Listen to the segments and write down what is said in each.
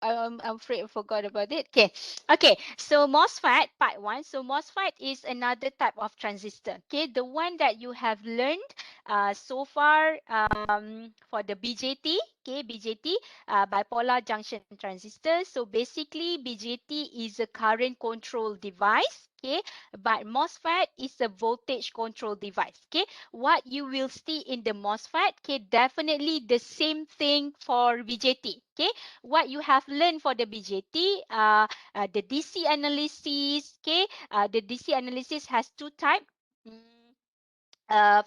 I'm afraid I forgot about it. Okay. Okay. So MOSFET part one. So MOSFET is another type of transistor. Okay. The one that you have learned so far for the BJT. Okay. BJT, bipolar junction transistor. So basically BJT is a current control device. Okay. But MOSFET is a voltage control device. Okay. What you will see in the MOSFET, okay, definitely the same thing for BJT. Okay, what you have learned for the BJT, the DC analysis. Okay, the DC analysis has two types.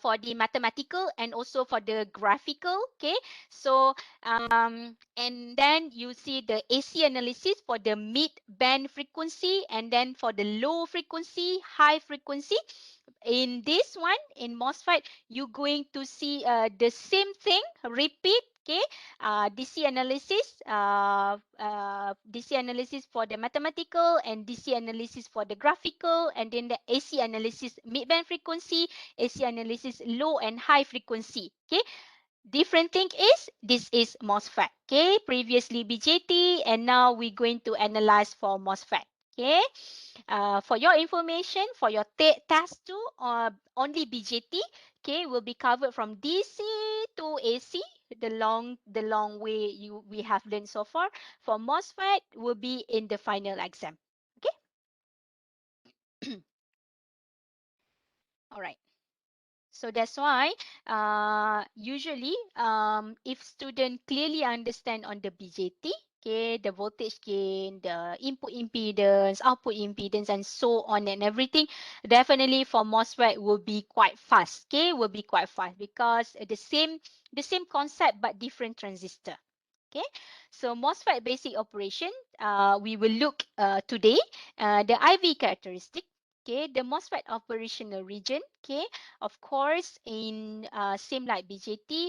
For the mathematical and also for the graphical. Okay, so and then you see the AC analysis for the mid band frequency, and then for the low frequency, high frequency. In this one, in MOSFET, you're going to see the same thing repeat. Okay, DC analysis for the mathematical, and DC analysis for the graphical, and then the AC analysis mid-band frequency, AC analysis low and high frequency. Okay, different thing is this is MOSFET. Okay, previously BJT, and now we're going to analyze for MOSFET. Okay, for your information, for your task 2, only BJT, okay, will be covered from DC to AC, the long way we have learned so far. For MOSFET, will be in the final exam. Okay, all right. So that's why usually if student clearly understand on the BJT, okay, the voltage gain, the input impedance, output impedance, and so on and everything, definitely for MOSFET will be quite fast. Okay, will be quite fast because the same concept but different transistor. Okay, so MOSFET basic operation, we will look today the IV characteristic. Okay, the MOSFET operational region. Okay, of course, in same like BJT,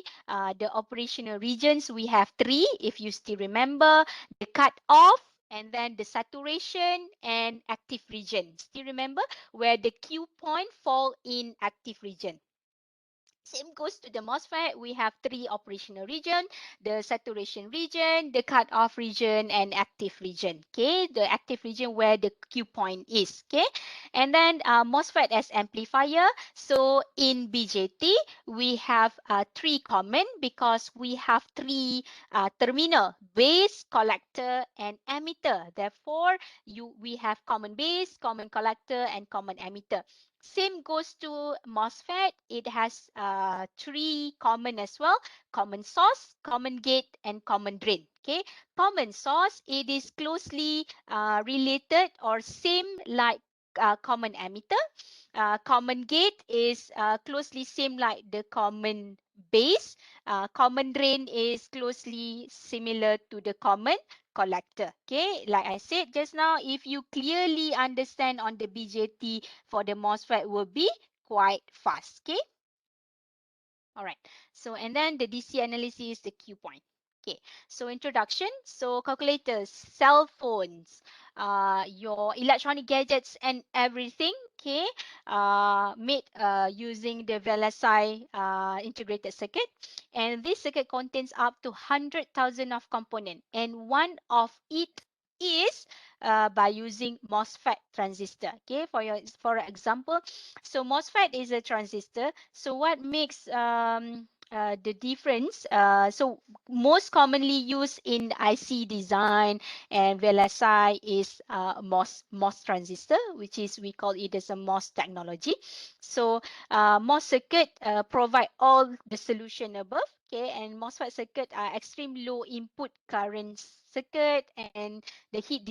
the operational regions we have three. If you still remember, the cut off, and then the saturation and active region. Still remember where the Q point fall in active region. Same goes to the MOSFET. We have three operational region: the saturation region, the cutoff region, and active region. Okay, the active region where the Q point is. Okay, and then MOSFET as amplifier. So in BJT, we have three common because we have three terminal: base, collector, and emitter. Therefore, we have common base, common collector, and common emitter. Same goes to MOSFET. It has three common as well: common source, common gate, and common drain. Okay, common source, it is closely related or same like common emitter. Common gate is closely same like the common base. Common drain is closely similar to the common collector. Okay, like I said just now, if you clearly understand on the BJT, for the MOSFET will be quite fast. Okay, all right. So and then the DC analysis, the Q point. Okay, so introduction. So calculators, cell phones, your electronic gadgets and everything. Okay, made using the VLSI integrated circuit, and this circuit contains up to 100,000 of component, and one of it is by using MOSFET transistor. Okay, for example, so MOSFET is a transistor. So what makes the difference? So most commonly used in IC design and VLSI is MOS transistor, which is we call it as a MOS technology. So MOS circuit provide all the solution above. Okay, and MOSFET circuit are extreme low input current circuit, and the heat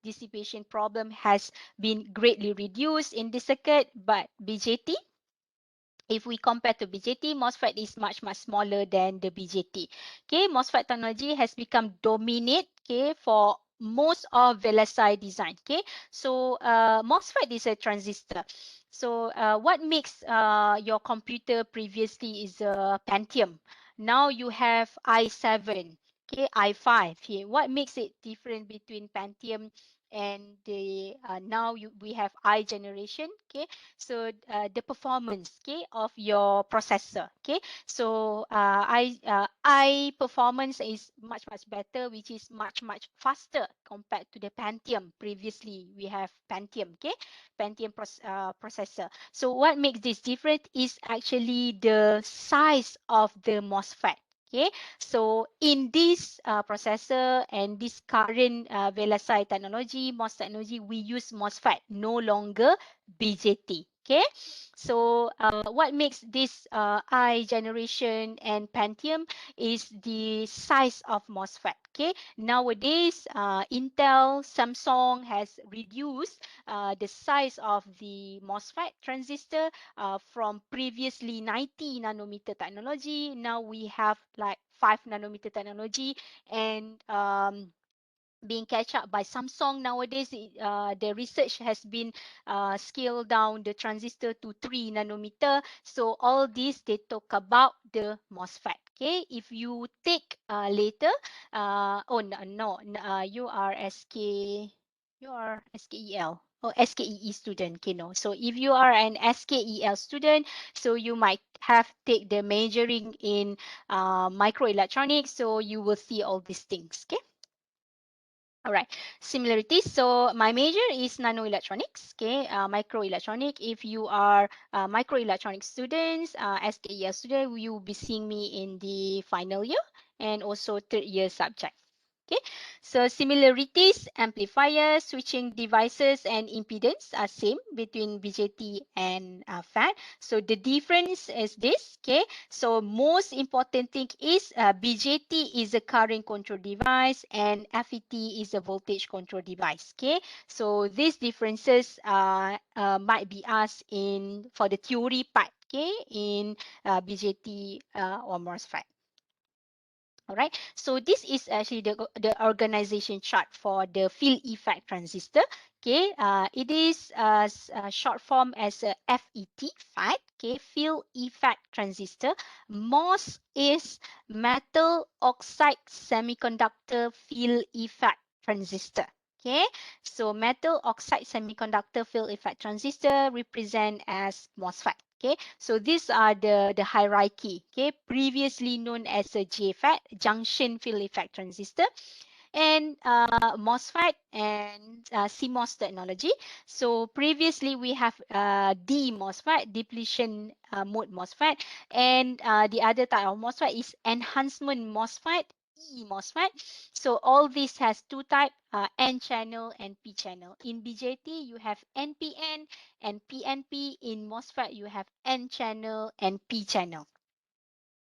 dissipation problem has been greatly reduced in this circuit. But BJT, if we compare to BJT, MOSFET is much smaller than the BJT. Okay, MOSFET technology has become dominant, okay, for most of VLSI design. Okay, so MOSFET is a transistor. So what makes your computer previously is a Pentium. Now you have i7, okay, i5 here. What makes it different between Pentium and now we have I generation. Okay, so the performance, okay, of your processor. Okay, so I performance is much better, which is much faster compared to the Pentium. Previously we have Pentium. Okay, Pentium processor. So what makes this different is actually the size of the MOSFET. Okay, so in this processor and this current VLSI technology, MOS technology, we use MOSFET, no longer BJT. Okay, so what makes this I generation and Pentium is the size of MOSFET. Okay, nowadays Intel, Samsung has reduced the size of the MOSFET transistor from previously 90 nanometer technology. Now we have like 5 nanometer technology, and being catch up by Samsung nowadays. The research has been scaled down the transistor to 3 nanometer. So all this they talk about the MOSFET. Okay, if you take later, oh no, you are SKEL. Oh, SKEE student, okay, no. So if you are an SKEL student, so you might have take the majoring in microelectronics, so you will see all these things. Okay. All right, similarities. So my major is nanoelectronics, okay, microelectronic. If you are microelectronic students, SKEL student, you will be seeing me in the final year and also third year subject. Okay, so similarities, amplifiers, switching devices, and impedance are same between BJT and FAT. So the difference is this, okay? So most important thing is BJT is a current control device and FET is a voltage control device, okay? So these differences might be asked in for the theory part, okay, in BJT or MOSFET. All right, so this is actually the organization chart for the field effect transistor. Okay, it is short form as a FET, FET. Okay, field effect transistor. MOS is metal oxide semiconductor field effect transistor. Okay, so metal oxide semiconductor field effect transistor represent as MOSFET. Okay, so these are the hierarchy. Okay, previously known as a JFET, junction field effect transistor, and MOSFET and CMOS technology. So previously we have D MOSFET, depletion mode MOSFET, and the other type of MOSFET is enhancement MOSFET, E MOSFET. So all this has two type, N channel and P channel. In BJT you have NPN and PNP. In MOSFET you have N channel and P channel.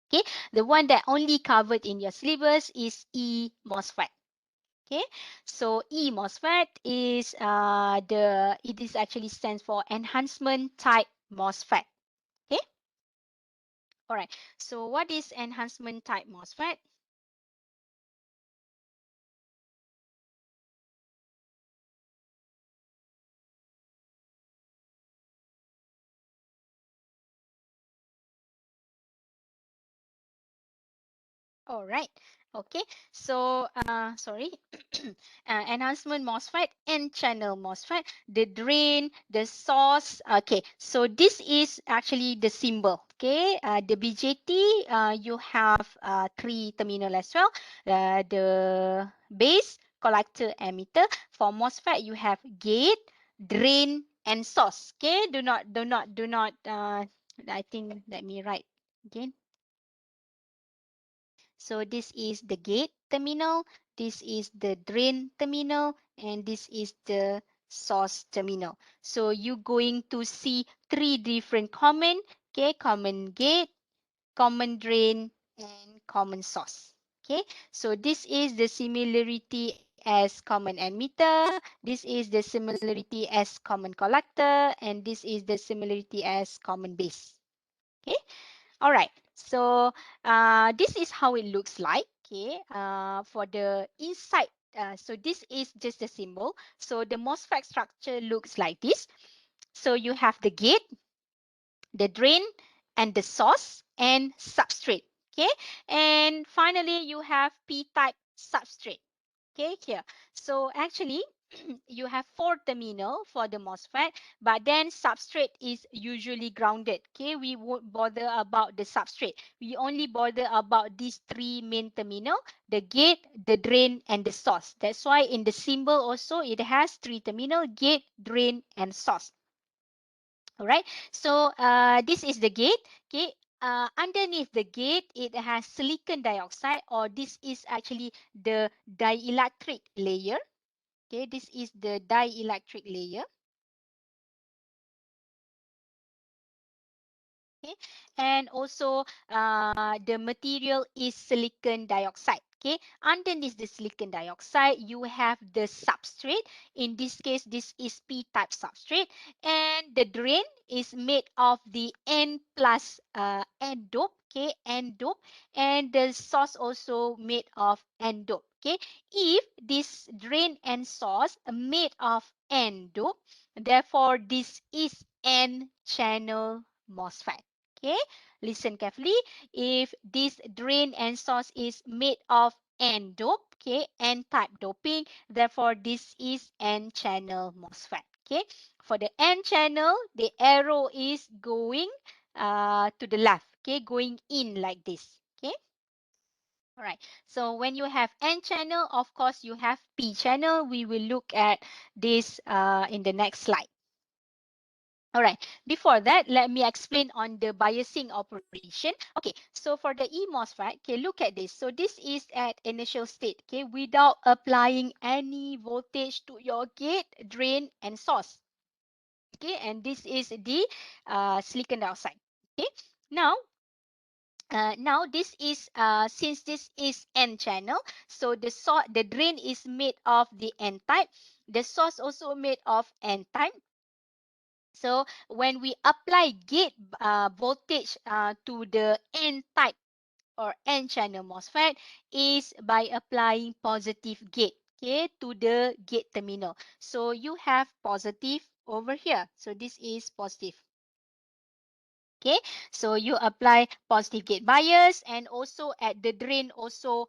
Okay, the one that only covered in your syllabus is E MOSFET. Okay, so E MOSFET is it is actually stands for enhancement type MOSFET. Okay, all right. So what is enhancement type MOSFET? All right. Okay. So, sorry. Enhancement MOSFET and channel MOSFET, the drain, the source. Okay. So this is actually the symbol. Okay. The BJT, you have three terminal as well. The base, collector, emitter. For MOSFET, you have gate, drain, and source. Okay. Do not. I think let me write again. So this is the gate terminal, this is the drain terminal, and this is the source terminal. So you're going to see three different common, okay, common gate, common drain, and common source. Okay, so this is the similarity as common emitter, this is the similarity as common collector, and this is the similarity as common base. Okay, all right, so this is how it looks like, okay, for the inside. So this is just a symbol. So the MOSFET structure looks like this. So you have the gate, the drain, and the source and substrate. Okay, and finally you have P-type substrate. Okay, here. So actually, you have 4 terminal for the MOSFET, but then substrate is usually grounded. Okay, we won't bother about the substrate. We only bother about these 3 main terminal: the gate, the drain, and the source. That's why in the symbol also it has 3 terminal: gate, drain, and source. All right. So this is the gate. Okay. Underneath the gate, it has silicon dioxide, or this is actually the dielectric layer. Okay, this is the dielectric layer. Okay, and also the material is silicon dioxide. Okay, underneath the silicon dioxide, you have the substrate. In this case, this is p-type substrate, and the drain is made of the n plus n dope. Okay, n dope, and the source also made of n dope. Okay, if this drain and source are made of n dope, therefore this is n channel MOSFET. Okay, listen carefully. If this drain and source is made of N dope, okay, N type doping, therefore this is N channel MOSFET. Okay, for the N channel, the arrow is going to the left. Okay, going in like this. Okay. All right. So when you have N channel, of course you have P channel. We will look at this in the next slide. All right. Before that, let me explain on the biasing operation. Okay. So for the E-MOSFET, okay, look at this. So this is at initial state, okay, without applying any voltage to your gate, drain, and source. Okay. And this is the silicon dioxide. Okay. Now, this is since this is N channel, so the drain is made of the N type. The source also made of N type. So when we apply gate voltage to the N type or N channel MOSFET is by applying positive gate, okay, to the gate terminal. So you have positive over here. So this is positive. Okay, so you apply positive gate bias, and also at the drain also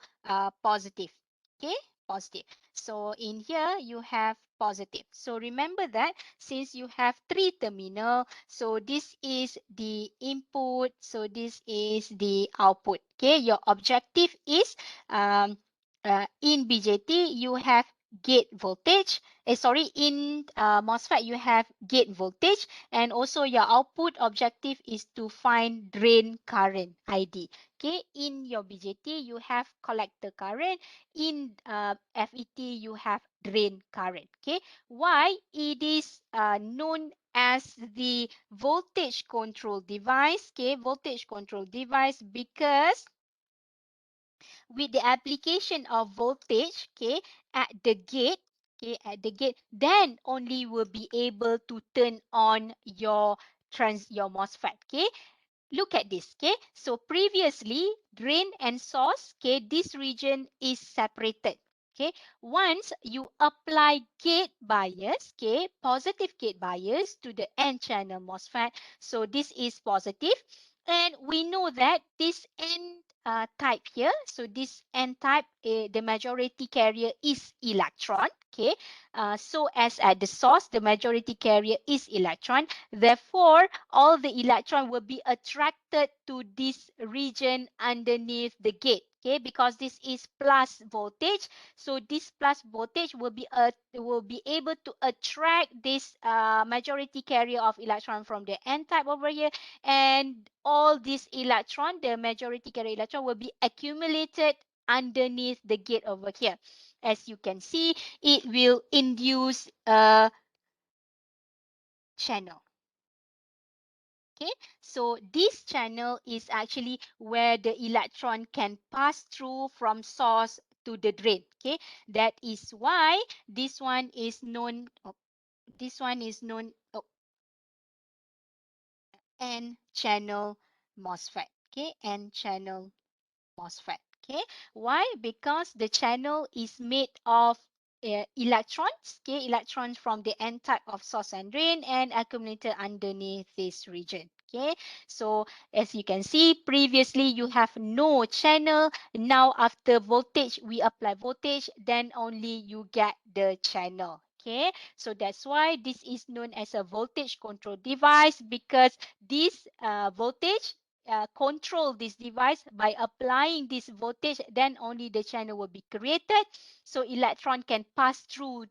positive. Okay, positive. So in here you have positive. So remember that since you have 3 terminal, so this is the input, so this is the output. Okay, your objective is in BJT you have gate voltage. Sorry, in MOSFET you have gate voltage, and also your output objective is to find drain current ID. Okay, in your BJT you have collector current. In FET you have drain current. Okay, why it is known as the voltage control device? Okay, voltage control device, because with the application of voltage, okay, at the gate, okay, at the gate, then only will be able to turn on your MOSFET. Okay, look at this. Okay, so previously drain and source, okay, this region is separated. Okay, once you apply gate bias, okay, positive gate bias to the N channel MOSFET, so this is positive, and we know that this N type here, so this N type, the majority carrier is electron. Okay, so as at the source, the majority carrier is electron. Therefore, all the electron will be attracted to this region underneath the gate. Okay, because this is plus voltage, so this plus voltage will be able to attract this majority carrier of electron from the N type over here, and all this electron, the majority carrier electron, will be accumulated underneath the gate over here. As you can see, it will induce a channel. Okay, so this channel is actually where the electron can pass through from source to the drain. Okay, that is why this one is known. This one is known N channel MOSFET. Okay, N channel MOSFET. Okay, why? Because the channel is made of electrons. Okay, electrons from the N type of source and drain, and accumulated underneath this region. Okay, so as you can see, previously you have no channel. Now after voltage, we apply voltage, then only you get the channel. Okay, so that's why this is known as a voltage control device, because this voltage control this device by applying this voltage, then only the channel will be created. So electron can pass through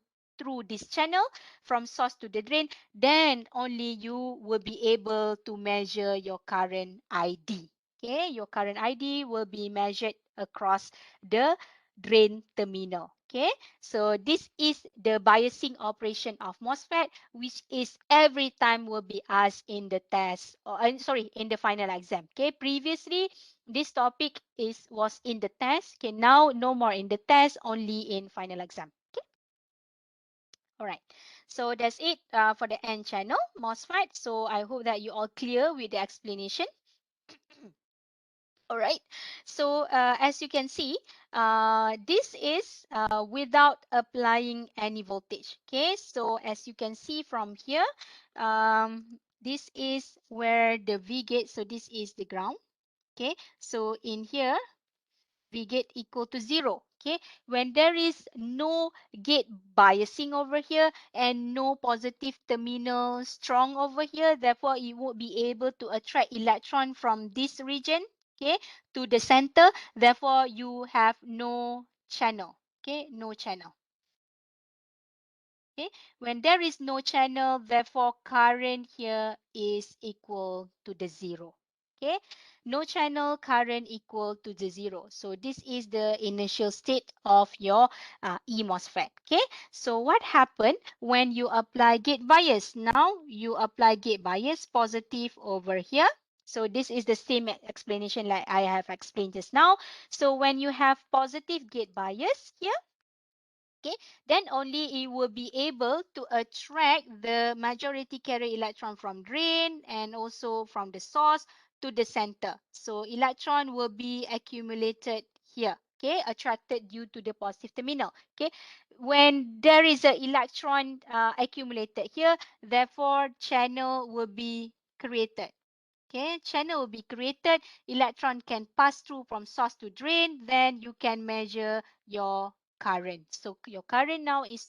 this channel from source to the drain, then only you will be able to measure your current ID. Okay, your current ID will be measured across the drain terminal. Okay, so this is the biasing operation of MOSFET, which is every time will be asked in the test, or sorry, in the final exam. Okay, previously this topic was in the test. Okay, now no more in the test, only in final exam. Okay, all right. So that's it for the N channel MOSFET. So I hope that you all clear with the explanation. All right. So as you can see, this is without applying any voltage. Okay. So as you can see from here, this is where the V gate. So this is the ground. Okay. So in here, V gate equal to 0. Okay, when there is no gate biasing over here and no positive terminal strong over here, therefore it won't be able to attract electron from this region, okay, to the center. Therefore you have no channel. Okay, no channel. Okay, when there is no channel, therefore current here is equal to the 0. Okay, no channel, current equal to the 0. So this is the initial state of your E-MOSFET. Okay, so what happened when you apply gate bias? Now you apply gate bias positive over here. So this is the same explanation like I have explained just now. So when you have positive gate bias here, okay, then only it will be able to attract the majority carrier electron from drain and also from the source to the center. So electron will be accumulated here, okay, attracted due to the positive terminal. Okay, when there is an electron accumulated here, therefore channel will be created. Okay, channel will be created. Electron can pass through from source to drain. Then you can measure your current. So your current now is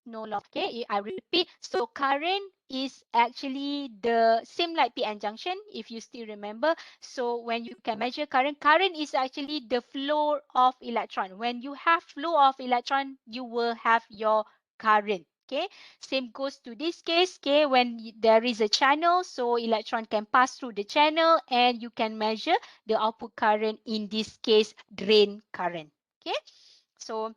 no longer. Okay, I repeat. So current is actually the same like PN junction, if you still remember. So when you can measure current, current is actually the flow of electron. When you have flow of electron, you will have your current. Okay, same goes to this case. Okay, when there is a channel, so electron can pass through the channel and you can measure the output current, in this case drain current. Okay, so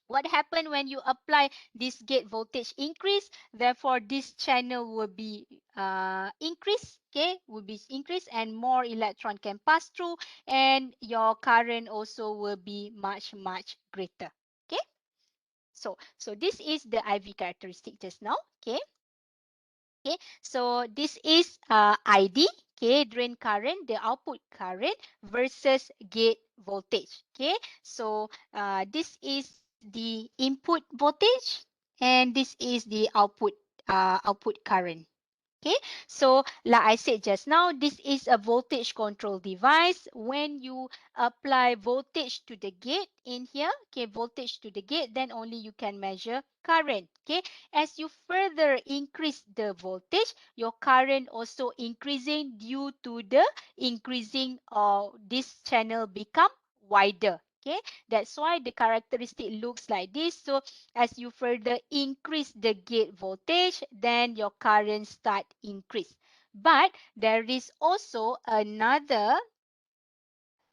what happened when you apply this gate voltage increase? Therefore this channel will be increased. Okay, will be increased and more electron can pass through, and your current also will be much greater. Okay, so this is the IV characteristic just now. Okay, okay, so this is ID, okay, drain current, the output current versus gate voltage. Okay, so this is the input voltage and this is the output current. Okay, so like I said just now, this is a voltage control device. When you apply voltage to the gate in here, okay, voltage to the gate, then only you can measure current. Okay, as you further increase the voltage, your current also increasing due to the increasing of this channel become wider. Okay, that's why the characteristic looks like this. So as you further increase the gate voltage, then your current start increase. But there is also another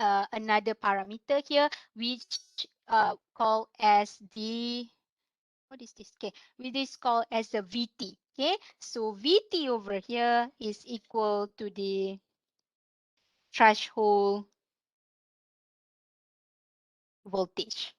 parameter here, which called as the, what is this? Okay, which is called as the VT. Okay, so VT over here is equal to the threshold voltage.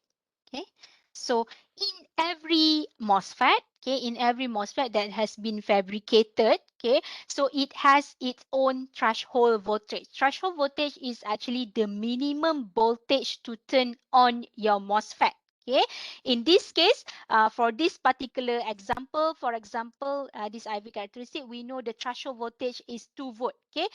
Okay, so in every MOSFET, okay, in every MOSFET that has been fabricated, okay, so it has its own threshold voltage. Threshold voltage is actually the minimum voltage to turn on your MOSFET. Okay, in this case, for this particular example, for example, this IV characteristic, we know the threshold voltage is 2 volt. Okay,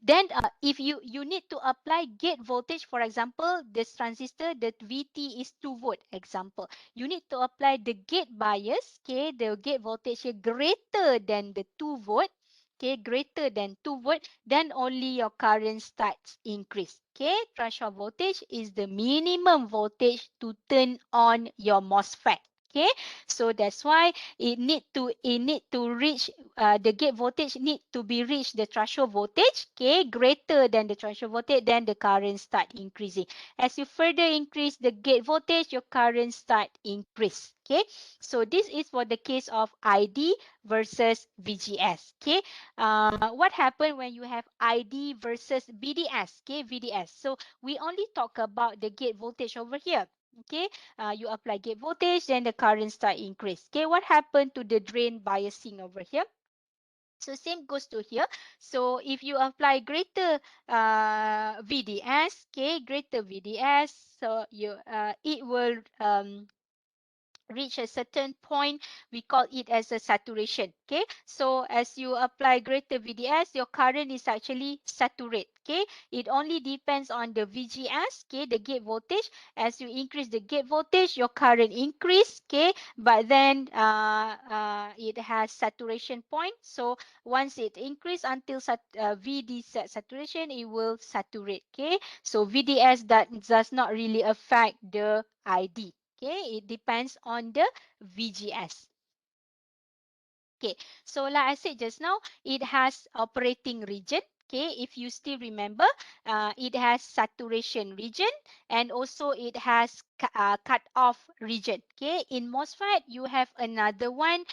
Then if you need to apply gate voltage, for example, this transistor, the VT is 2 volt, example. You need to apply the gate bias, okay, the gate voltage here greater than the 2 volt, okay, greater than 2 volt, then only your current starts increase. Okay, threshold voltage is the minimum voltage to turn on your MOSFET. Okay, so that's why it need to reach the gate voltage need to be reached the threshold voltage, okay, greater than the threshold voltage, then the current start increasing. As you further increase the gate voltage, your current start increase. Okay, so this is for the case of ID versus VGS. Okay, what happened when you have ID versus VDS? Okay, VDS. So we only talk about the gate voltage over here. Okay, you apply gate voltage, then the current start increase. Okay, what happened to the drain biasing over here? So same goes to here. So if you apply greater VDS, okay, greater VDS, so it will reach a certain point, we call it as a saturation. Okay, so as you apply greater VDS, your current is actually saturate. Okay, it only depends on the VGS, okay, the gate voltage. As you increase the gate voltage, your current increase. Okay, but then it has saturation point. So once it increase until VD saturation, it will saturate. Okay, so VDS that does not really affect the ID. Okay, it depends on the VGS. Okay, so like I said just now, it has operating region. Okay, if you still remember, it has saturation region, and also it has cut-off region. Okay, in MOSFET, you have another one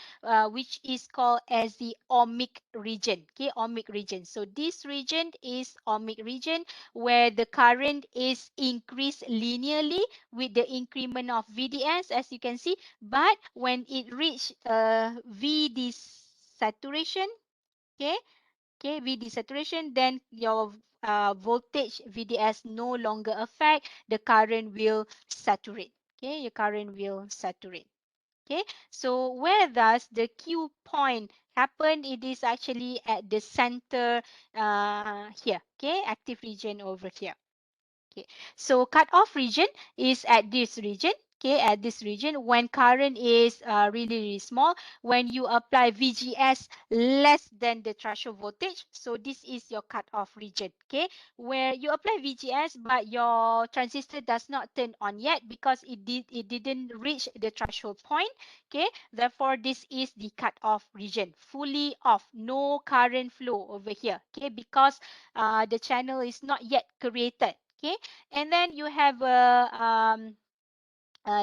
which is called as the ohmic region. Okay, ohmic region. So this region is ohmic region where the current is increased linearly with the increment of VDS, as you can see. But when it reach VD saturation, okay, okay, VD saturation, then your voltage VDS no longer affect, the current will saturate. Okay, your current will saturate. Okay, so where does the Q point happen? It is actually at the center here. Okay, active region over here. Okay, so cutoff region is at this region. Okay, at this region when current is really, really small, when you apply VGS less than the threshold voltage. So this is your cutoff region. Okay, where you apply VGS but your transistor does not turn on yet because it didn't reach the threshold point. Okay, therefore this is the cutoff region, fully off, no current flow over here. Okay, because the channel is not yet created. Okay, and then you have a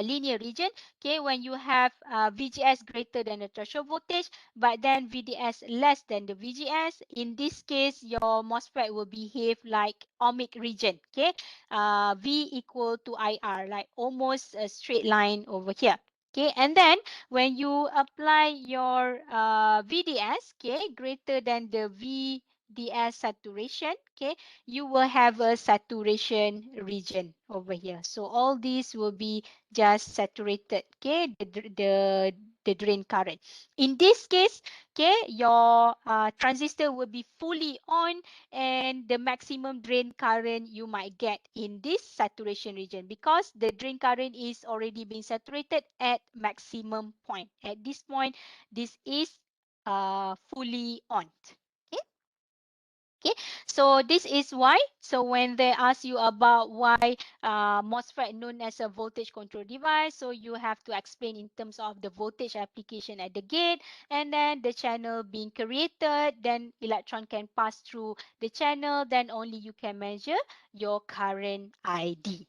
linear region. Okay, when you have VGS greater than the threshold voltage, but then VDS less than the VGS. In this case, your MOSFET will behave like ohmic region. Okay, V equal to IR, like almost a straight line over here. Okay, and then when you apply your VDS, okay, greater than the VDS saturation, okay, you will have a saturation region over here. So all these will be just saturated. Okay, the drain current. In this case, okay, your transistor will be fully on, and the maximum drain current you might get in this saturation region because the drain current is already being saturated at maximum point. At this point, this is fully on. Okay. Okay, so this is why. So when they ask you about why MOSFET known as a voltage control device, so you have to explain in terms of the voltage application at the gate, and then the channel being created, then electron can pass through the channel, then only you can measure your current ID.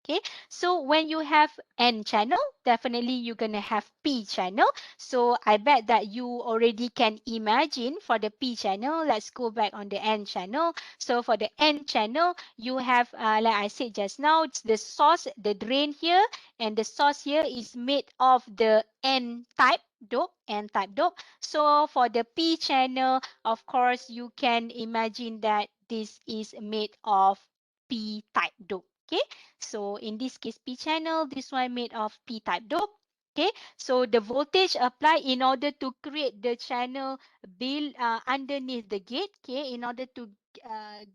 Okay, so when you have N channel, definitely you're gonna have P channel. So I bet that you already can imagine for the P channel. Let's go back on the N channel. So for the N channel, you have, like I said just now, it's the source, the drain here, and the source here is made of the N type dope, N type dope. So for the P channel, of course, you can imagine that this is made of P type dope. Okay, so in this case, P channel, this one made of P-type dope. Okay, so the voltage applied in order to create the channel build underneath the gate. Okay, in order to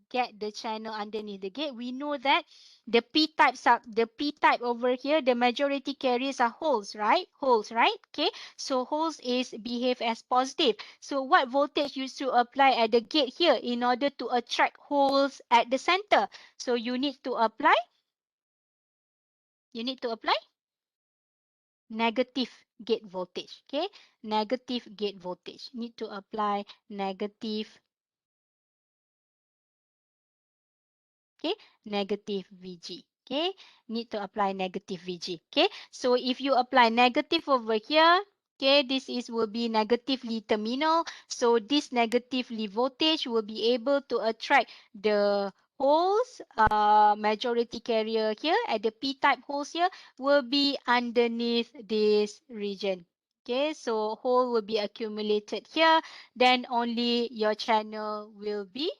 get the channel underneath the gate, we know that the P type over here, the majority carriers are holes, right? Holes, right? Okay. So holes is behave as positive. So what voltage used to apply at the gate here in order to attract holes at the center? So you need to apply negative gate voltage. Okay. Negative gate voltage. Need to apply negative, okay, negative VG. Okay, need to apply negative VG. Okay, so if you apply negative over here, okay, this is will be negatively terminal. So this negatively voltage will be able to attract the holes, majority carrier here at the P-type holes here will be underneath this region. Okay, so hole will be accumulated here, then only your channel will be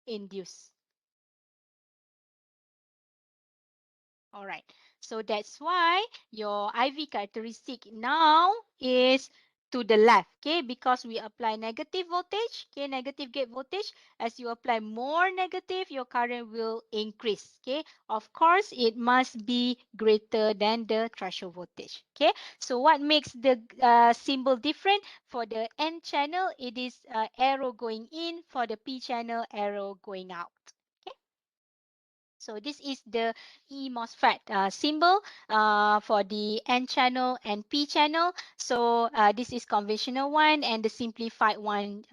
induced. All right. So that's why your IV characteristic now is to the left, okay? Because we apply negative voltage, okay? Negative gate voltage. As you apply more negative, your current will increase, okay? Of course, it must be greater than the threshold voltage, okay? So what makes the symbol different? For the N channel, it is arrow going in. For the P channel, arrow going out. So this is the MOSFET symbol for the N channel and P channel. So this is conventional one, and the simplified one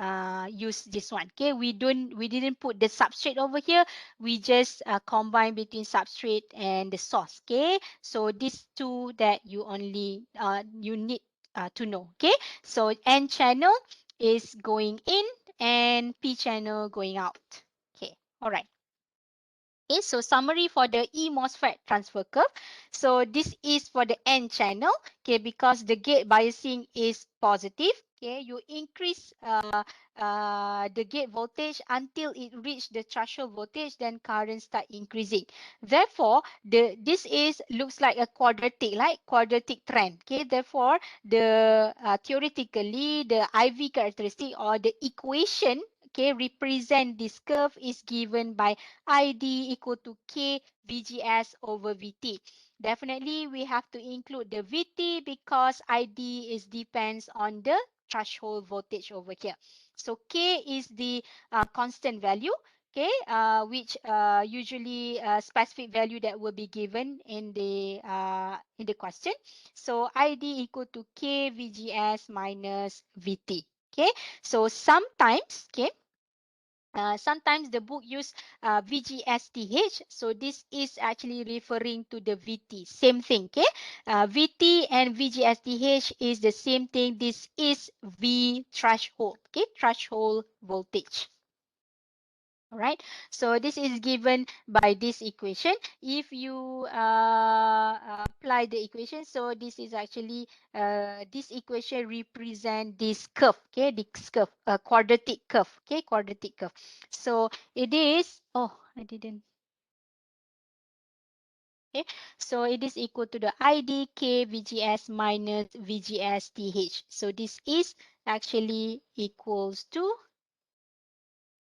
use this one. Okay, we didn't put the substrate over here. We just combine between substrate and the source. Okay, so these two that you only you need to know. Okay, so N channel is going in and P channel going out. Okay, all right. Okay, so summary for the E-MOSFET transfer curve. So this is for the N channel, okay, because the gate biasing is positive. Okay, you increase the gate voltage until it reach the threshold voltage, then current start increasing. Therefore, this is looks like a quadratic, like quadratic trend. Okay, therefore, the theoretically the IV characteristic or the equation, okay, represent this curve is given by ID equal to K VGS over VT. Definitely, we have to include the VT because ID is depends on the threshold voltage over here. So K is the constant value, okay, which usually specific value that will be given in the question. So ID equal to K VGS minus VT. Okay, so sometimes the book use VGSTH. So this is actually referring to the VT. Same thing, okay? VT and VGSTH is the same thing. This is V threshold, okay? Threshold voltage. All right. So this is given by this equation. If you apply the equation, so this is actually this equation represent this curve. Okay, this curve, quadratic curve. Okay, quadratic curve. So it is. Oh, I didn't. Okay, so it is equal to the IDK VGS minus VGS TH. So this is actually equals to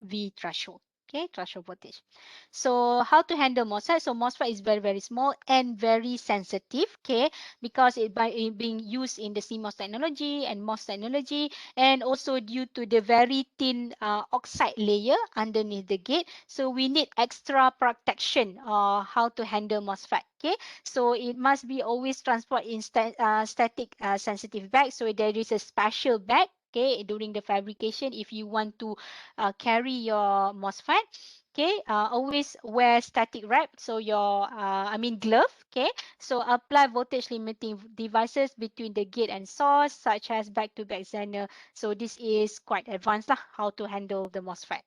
V threshold. Okay, threshold voltage. So how to handle MOSFET? So MOSFET is very, very small and very sensitive, okay, because it being used in the CMOS technology and MOS technology, and also due to the very thin oxide layer underneath the gate. So we need extra protection how to handle MOSFET. Okay, so it must be always transport in static sensitive bag. So there is a special bag, okay, during the fabrication if you want to carry your MOSFET. Okay, always wear static wrap. So your, glove. Okay, so apply voltage limiting devices between the gate and source, such as back-to-back Zener. So this is quite advanced lah, how to handle the MOSFET.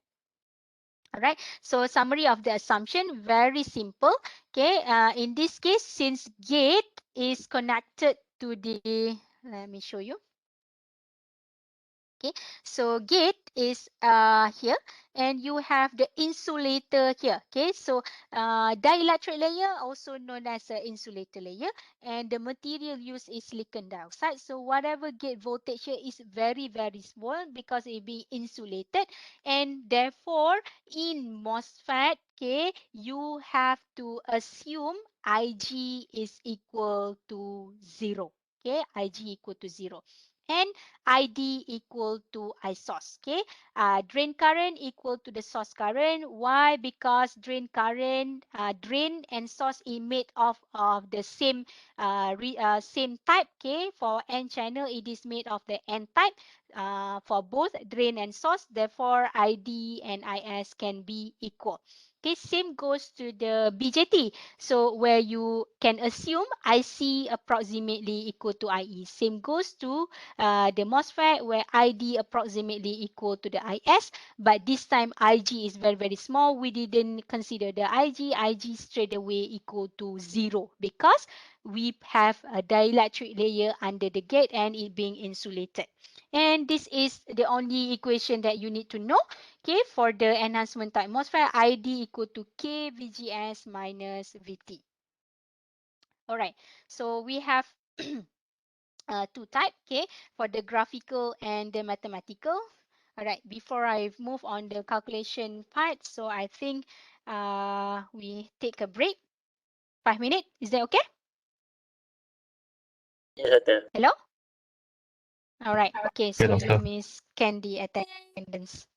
All right. So summary of the assumption, very simple. Okay, in this case, since gate is connected to the, let me show you. Okay, so gate is here, and you have the insulator here. Okay, so dielectric layer, also known as a insulator layer, and the material used is silicon dioxide. So whatever gate voltage here is very, very small because it being insulated, and therefore in MOSFET, okay, you have to assume Ig is equal to 0. Okay, Ig equal to 0. And ID equal to I source. Okay, drain current equal to the source current. Why? Because drain current, drain and source emit of the same same type. Okay, for N channel it is made of the N type. For both drain and source, therefore ID and IS can be equal. Okay, same goes to the BJT. So where you can assume IC approximately equal to IE. Same goes to the MOSFET where ID approximately equal to the IS, but this time IG is very, very small. We didn't consider the IG. IG straight away equal to 0 because we have a dielectric layer under the gate and it being insulated. And this is the only equation that you need to know. Okay, for the enhancement type MOSFET, ID equal to K VGS minus VT. All right, so we have two type, okay, for the graphical and the mathematical. All right, before I move on the calculation part, so I think we take a break, 5 minutes. Is that okay? Yes, doctor. Hello? All right, okay, Okay, so we doctor. miss Candy attendance.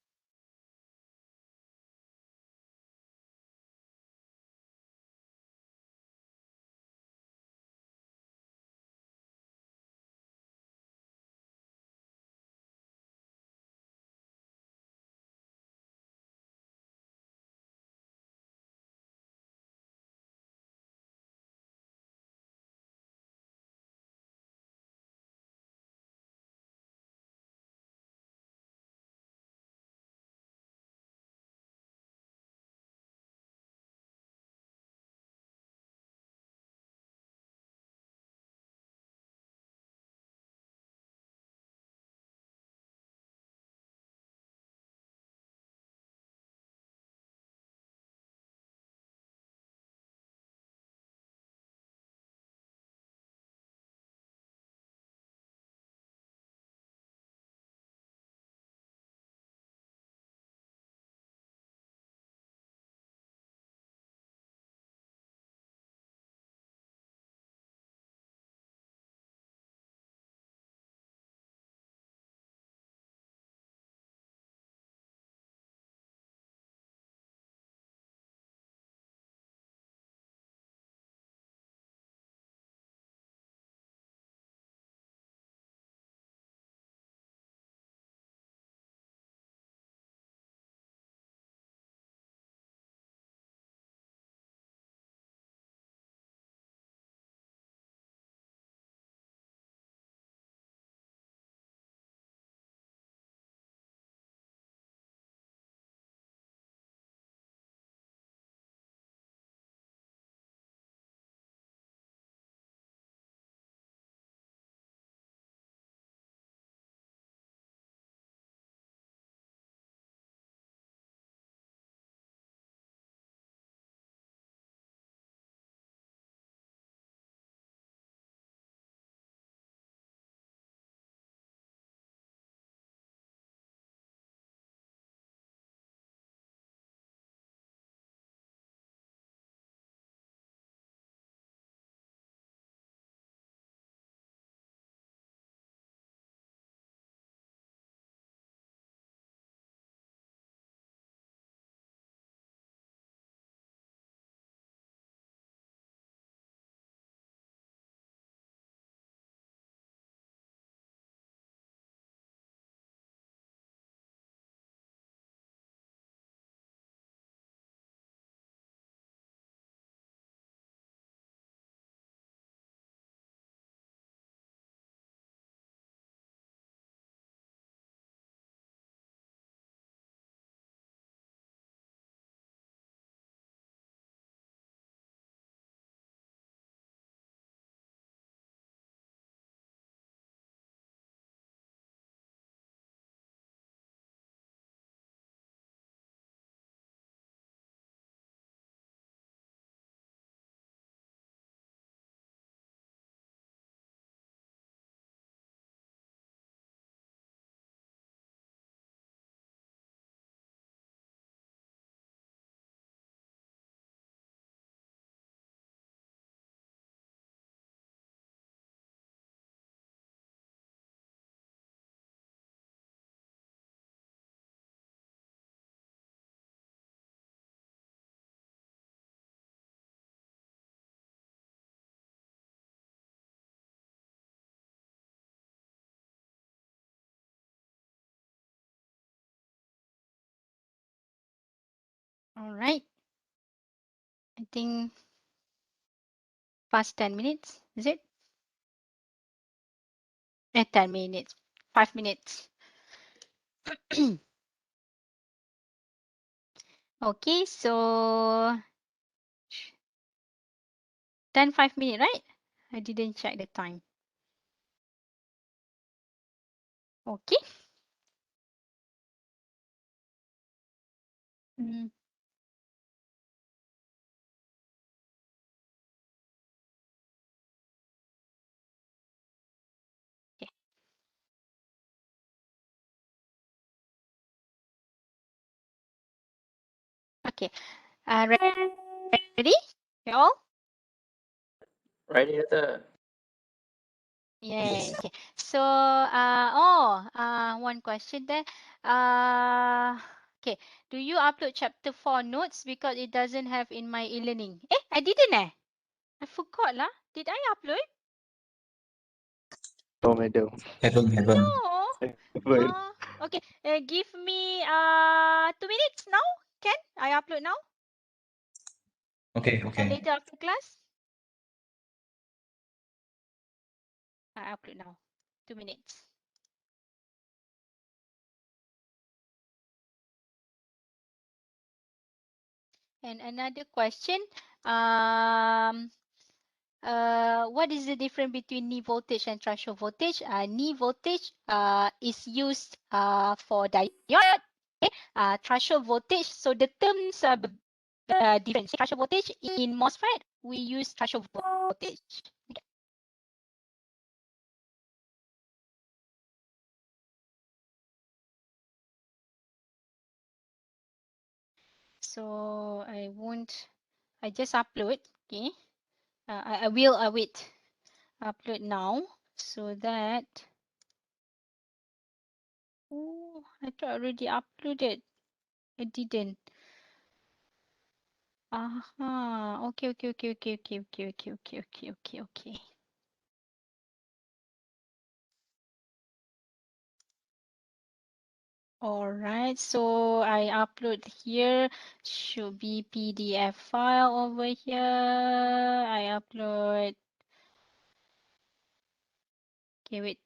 All right. I think past 10 minutes, is it? 10 minutes, 5 minutes. Okay, so then 5 minutes, right? I didn't check the time. Okay. Mm, okay. Okay. Ready? You all? Ready to Yeah. Okay. So, one question there. Okay. Do you upload chapter 4 notes because it doesn't have in my e-learning? I didn't I forgot lah. Did I upload? Oh, madam. Haven't. No. But Okay. Give me 2 minutes now. Can I upload now? Okay, Or okay. later after class? I upload now. 2 minutes. And another question. What is the difference between knee voltage and threshold voltage? Knee voltage is used for diode. Threshold voltage. So the terms are different. Threshold voltage in MOSFET, we use threshold voltage. Okay. So I just upload. Okay. I will wait. Upload now so that. Oh, I thought I already uploaded. I didn't. Okay, okay, okay, okay, okay, okay, okay, okay, okay, okay, okay. All right, so I upload here. Should be PDF file over here. I upload. Okay, wait.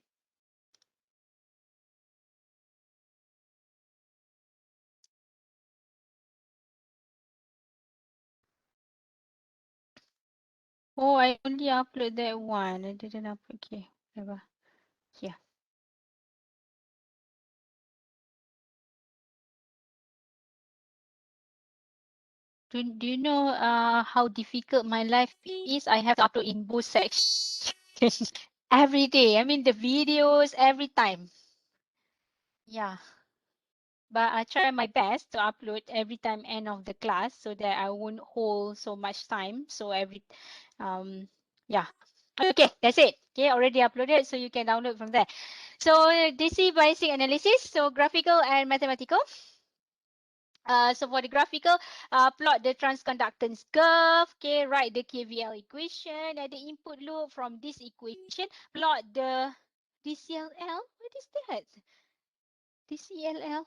Oh, I only upload that one. I didn't upload. Okay, whatever. Here. Do you know how difficult my life is? I have to upload in both sections every day. I mean the videos every time. Yeah. But I try my best to upload every time end of the class so that I won't hold so much time. So yeah. Okay, that's it. Okay, already uploaded, so you can download from there. So DC biasing analysis, so graphical and mathematical. So for the graphical, plot the transconductance curve. Okay, write the KVL equation at the input loop. From this equation, plot the DCLL. What is that? DCLL.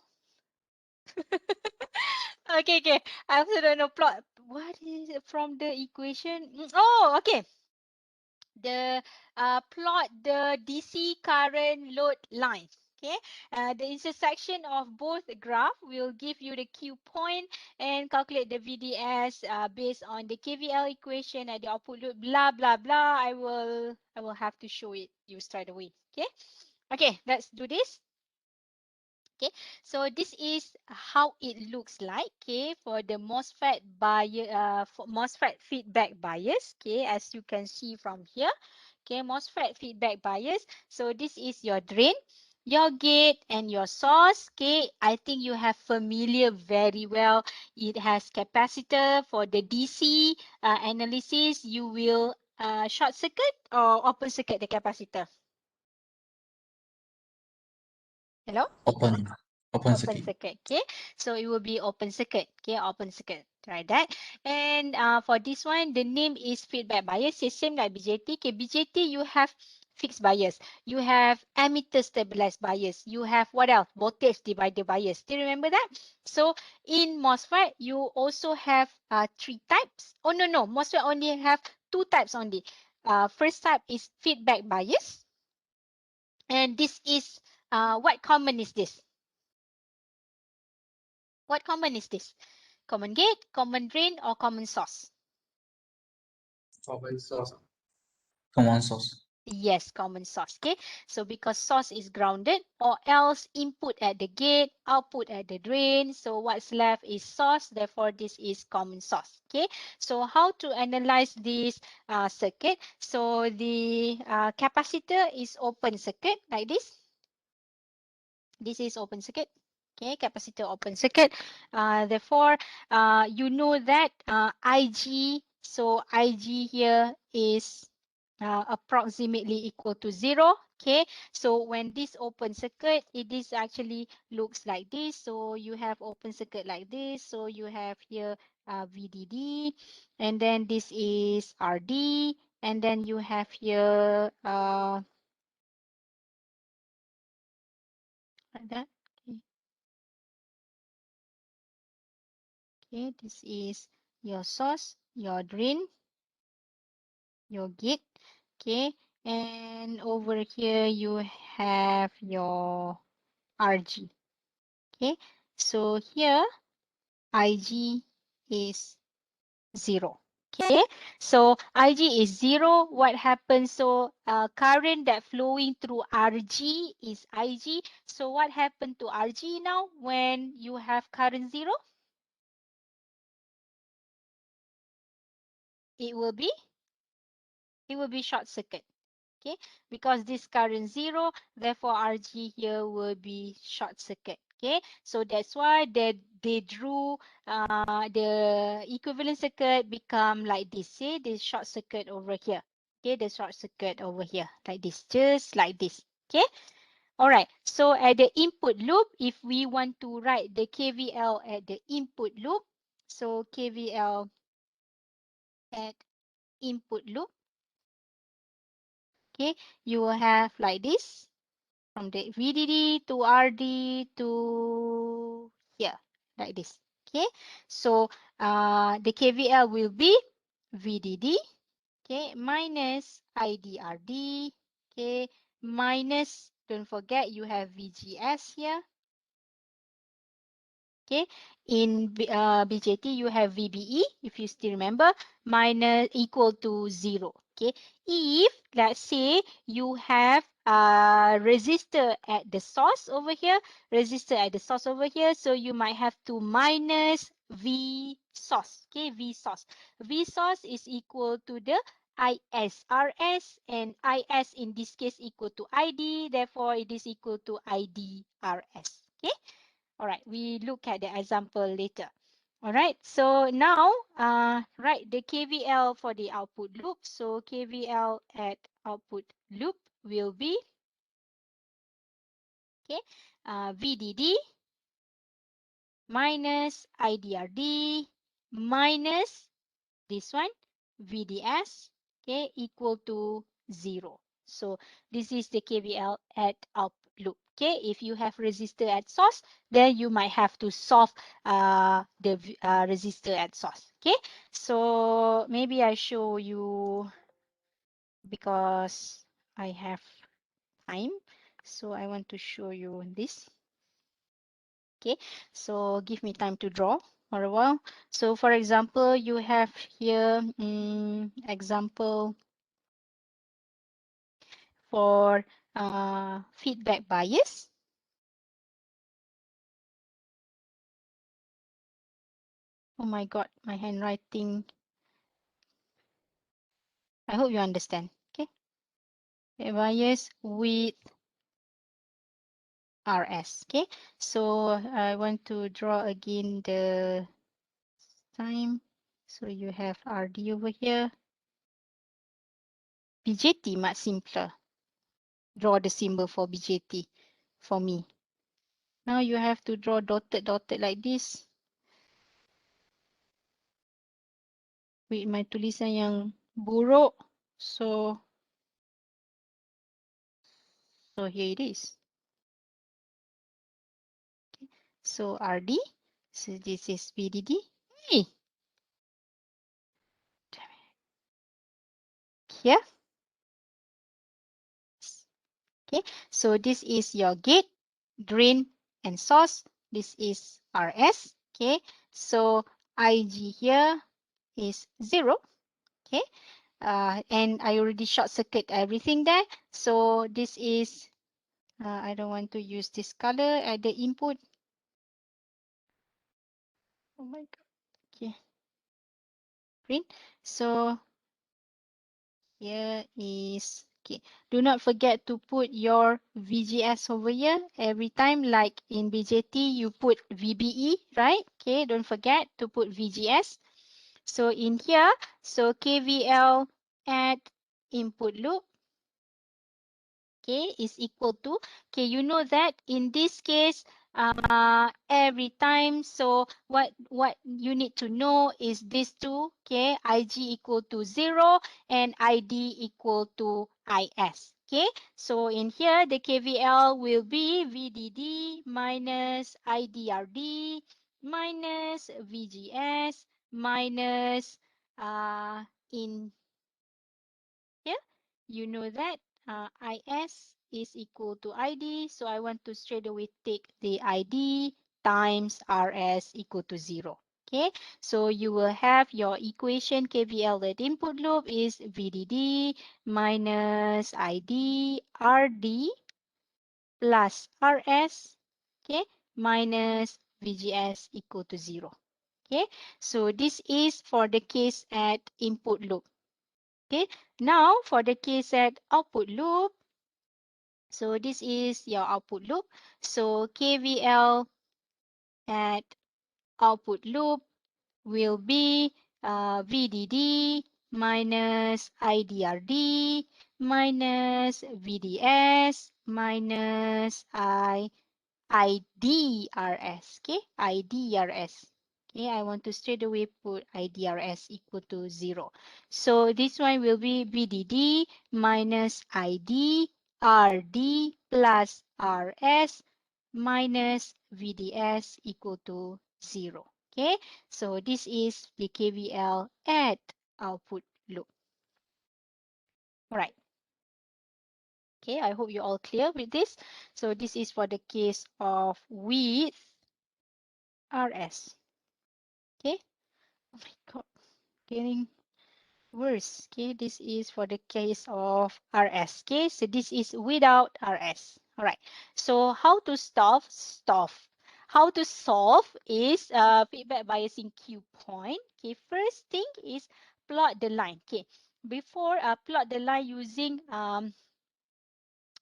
Okay, okay. I also don't know plot. What is it from the equation? Oh, okay. The plot the DC current load lines. Okay, the intersection of both graph will give you the Q point and calculate the VDS based on the KVL equation at the output loop. Blah blah blah. I will have to show it you straight away. Okay, okay. Let's do this. Okay, so this is how it looks like. Okay, for the MOSFET for MOSFET feedback bias. Okay, as you can see from here. Okay, MOSFET feedback bias. So this is your drain, your gate, and your source. Okay, I think you have familiar very well. It has capacitor. For the DC analysis. You will short circuit or open circuit the capacitor. Hello? Open. Open Open circuit. circuit. Okay, so it will be open circuit. Okay, open circuit. Try that. And for this one, the name is feedback bias. It's same like BJT. Okay, BJT you have fixed bias. You have emitter stabilized bias. You have what else? Voltage divider bias. Do you remember that? So in MOSFET, you also have 3 types. Oh, no. MOSFET only have 2 types only. First type is feedback bias. And this is, what common is this? What common is this? Common gate, common drain, or common source? Common source. Common source. Yes, common source. Okay, so because source is grounded, or else input at the gate, output at the drain. So what's left is source. Therefore, this is common source. Okay, so how to analyze this circuit? So the capacitor is open circuit like this. This is open circuit. Okay, capacitor open circuit. Therefore, you know that Ig, so Ig here is approximately equal to 0. Okay, so when this open circuit, it is actually looks like this. So you have open circuit like this. So you have here VDD, and then this is RD, and then you have here like that. Okay. Okay, this is your source, your drain, your gate. Okay, and over here you have your RG. Okay, so here IG is 0. Okay, so IG is 0. What happens? So current that flowing through RG is IG. So what happened to RG now when you have current 0? It will be short circuit. Okay, because this current 0, therefore RG here will be short circuit. Okay, so that's why they drew the equivalent circuit become like this. See, this short circuit over here. Okay, the short circuit over here like this, just like this. Okay, all right. So at the input loop, if we want to write the KVL at the input loop, so KVL at input loop, okay, you will have like this. From the VDD to RD to here, like this. Okay, so the KVL will be VDD, okay, minus IDRD, okay, minus, don't forget you have VGS here. Okay, in BJT you have VBE, if you still remember, minus equal to 0. Okay, if let's say you have a resistor at the source over here, so you might have to minus V source. Okay, V source. V source is equal to the ISRS, and IS in this case equal to ID, therefore it is equal to IDRS. Okay. All right, we look at the example later. All right, so now write the KVL for the output loop. So KVL at output loop will be, okay, VDD minus IDRD minus this one, VDS, okay, equal to 0. So this is the KVL at output loop. Okay, if you have resistor at source, then you might have to solve the resistor at source. Okay, so maybe I show you because I have time. So I want to show you this. Okay, so give me time to draw for a while. So for example, you have here example for feedback bias. Oh my God, my handwriting. I hope you understand. Okay, bias with RS. Okay, so I want to draw again the time. So you have RD over here. BJT much simpler. Draw the symbol for BJT for me. Now you have to draw dotted like this. With my tulisan yang buruk. So So here it is. Okay. So RD. So this is VDD. Hey, here. Okay. So this is your gate, drain, and source. This is RS. Okay. So IG here is 0. Okay. And I already short circuit everything there. So this is, I don't want to use this color at the input. Oh my God. Okay. Green. So here is, okay. Do not forget to put your VGS over here. Every time, like in BJT, you put VBE, right? Okay, don't forget to put VGS. So in here, so KVL at input loop, okay, is equal to, okay, you know that in this case, every time, so what you need to know is these two, okay, IG equal to 0 and ID equal to IS. Okay, so in here the KVL will be VDD minus IDRD minus VGS minus in here, you know that IS is equal to ID. So I want to straight away take the ID times RS equal to 0. Okay, so you will have your equation KVL at input loop is VDD minus ID RD plus RS, okay, minus VGS equal to 0. Okay, so this is for the case at input loop. Okay, now for the case at output loop, so this is your output loop. So KVL at output loop will be VDD minus IDRD minus VDS minus IDRS. Okay, IDRS. Okay, I want to straight away put IDRS equal to 0. So this one will be VDD minus ID RD plus RS minus VDS equal to 0. Okay, so this is the KVL at output loop. All right. Okay, I hope you're all clear with this. So this is for the case of with RS. Okay. Oh my God, getting worse. Okay, this is for the case of RS. Okay, so this is without RS. All right. So how to How to solve is feedback biasing Q point. Okay, first thing is plot the line. Okay, before plot the line using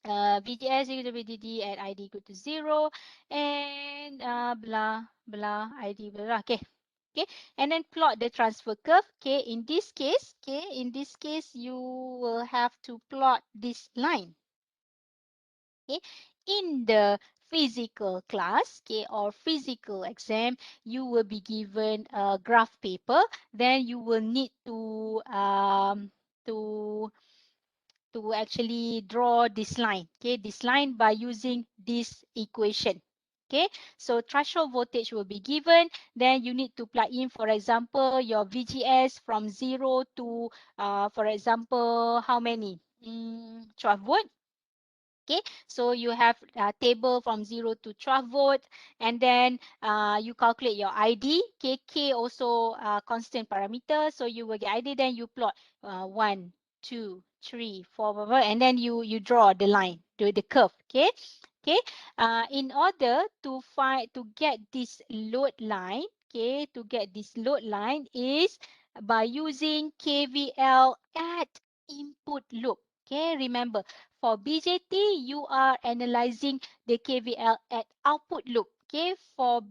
VGS equal to VDD and ID equal to 0 and blah blah ID blah, blah. Okay. Okay, and then plot the transfer curve. Okay, in this case you will have to plot this line. Okay, in the physical class, okay, or physical exam, you will be given a graph paper. Then you will need to actually draw this line. Okay, this line by using this equation. Okay, so threshold voltage will be given. Then you need to plug in, for example, your VGS from 0 to, for example, how many? 12 volt. Okay, so you have a table from 0 to 12 volt, and then you calculate your ID. Okay, K also constant parameter, so you will get ID. Then you plot 1, 2, 3, 4, blah, blah, and then you draw the line, the curve. Okay, okay. In order to get this load line, okay, to get this load line is by using KVL at input loop. Okay, remember for BJT, you are analyzing the KVL at output loop. Okay, for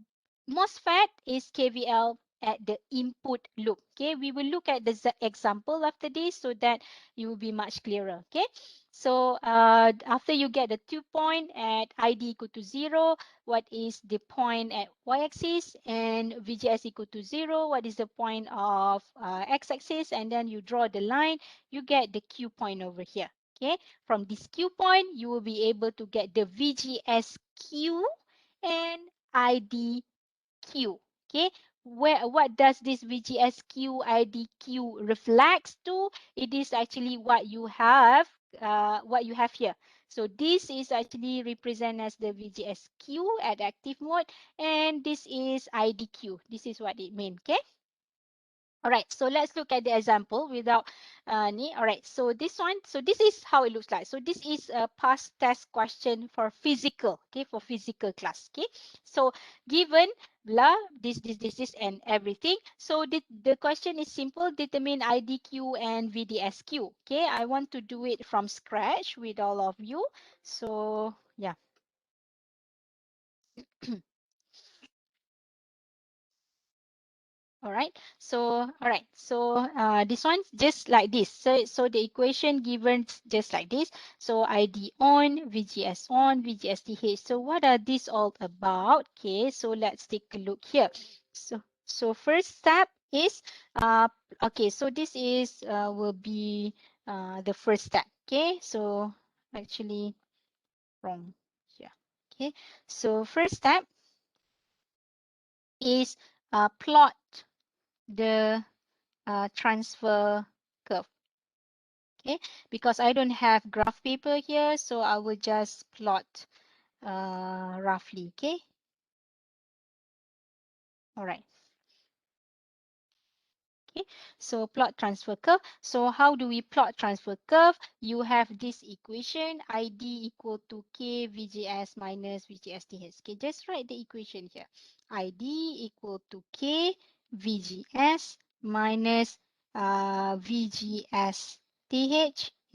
MOSFET is KVL at the input loop. Okay, we will look at the example after this so that you will be much clearer. Okay, so after you get the 2 point at ID equal to 0, what is the point at y-axis, and VGS equal to 0, what is the point of x-axis, and then you draw the line, you get the Q point over here. Okay, from this Q point, you will be able to get the VGSQ and IDQ. Okay, what does this VGSQ IDQ reflects to? It is actually what you have here. So this is actually represent as the VGSQ at active mode, and this is IDQ. This is what it means. Okay. All right, so let's look at the example without all right, so this one, so this is how it looks like. So this is a past test question for physical, okay, for physical class, okay. So given blah, this, and everything. So the question is simple, determine IDQ and VDSQ, okay. I want to do it from scratch with all of you. So yeah. All right. So this one's just like this. So the equation given just like this. So ID on, VGS, VGSTH. So what are these all about? Okay. So let's take a look here. So first step is okay. So this is will be the first step. Okay. So actually wrong here. Okay. So first step is plot the transfer curve. Okay, because I don't have graph paper here, so I will just plot roughly. Okay, all right. Okay, so plot transfer curve. So how do we plot transfer curve? You have this equation, ID equal to K VGS minus VGSTH. Okay, just write the equation here. ID equal to K VGS minus VGSTH.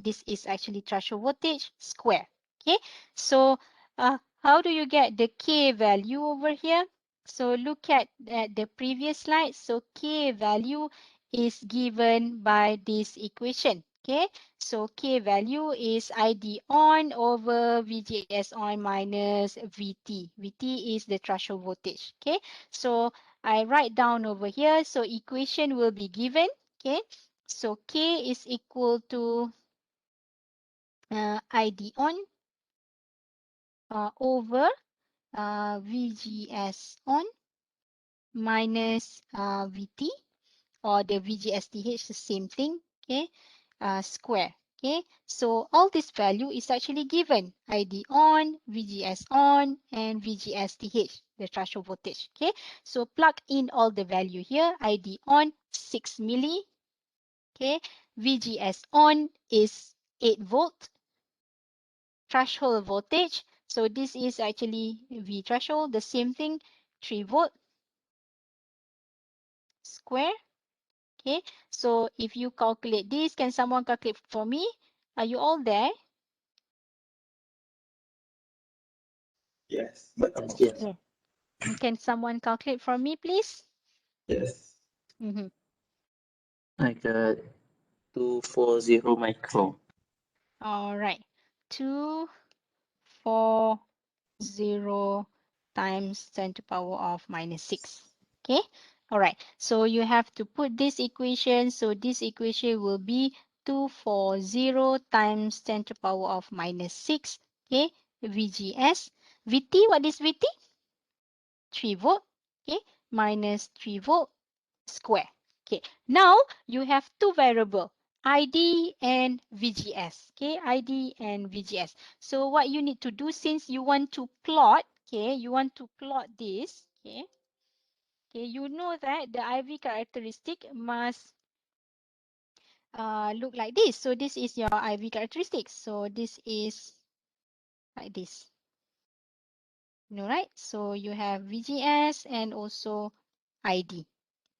This is actually threshold voltage square. Okay, so how do you get the K value over here? So look at the previous slide. So K value is given by this equation. Okay, so K value is ID on over VGS on minus VT. VT is the threshold voltage. Okay, so I write down over here. So equation will be given. Okay, so K is equal to ID on over VGS on minus VT, or the VGSTH, the same thing, okay, square. Okay, so all this value is actually given, ID on, VGS on, and VGSTH, the threshold voltage. Okay, so plug in all the value here. ID on 6 milli. Okay, VGS on is 8 volt. Threshold voltage, so this is actually V threshold, the same thing, 3 volt square. Okay, so if you calculate this, can someone calculate for me? Are you all there? Yes. Yes. Yeah. Can someone calculate for me, please? Yes. I got 240 micro. All right. 240 times 10 to the power of minus 6. Okay. All right. So you have to put this equation. So this equation will be 240 times 10 to the power of minus 6. Okay. VGS. VT, what is VT? 3 volt, okay, minus 3 volt square. Okay, now you have two variable, ID and VGS. Okay, ID and VGS. So what you need to do, since you want to plot, okay, you want to plot this, okay, you know that the IV characteristic must look like this. So this is your IV characteristics. So this is like this. You know, right? So you have VGS and also ID.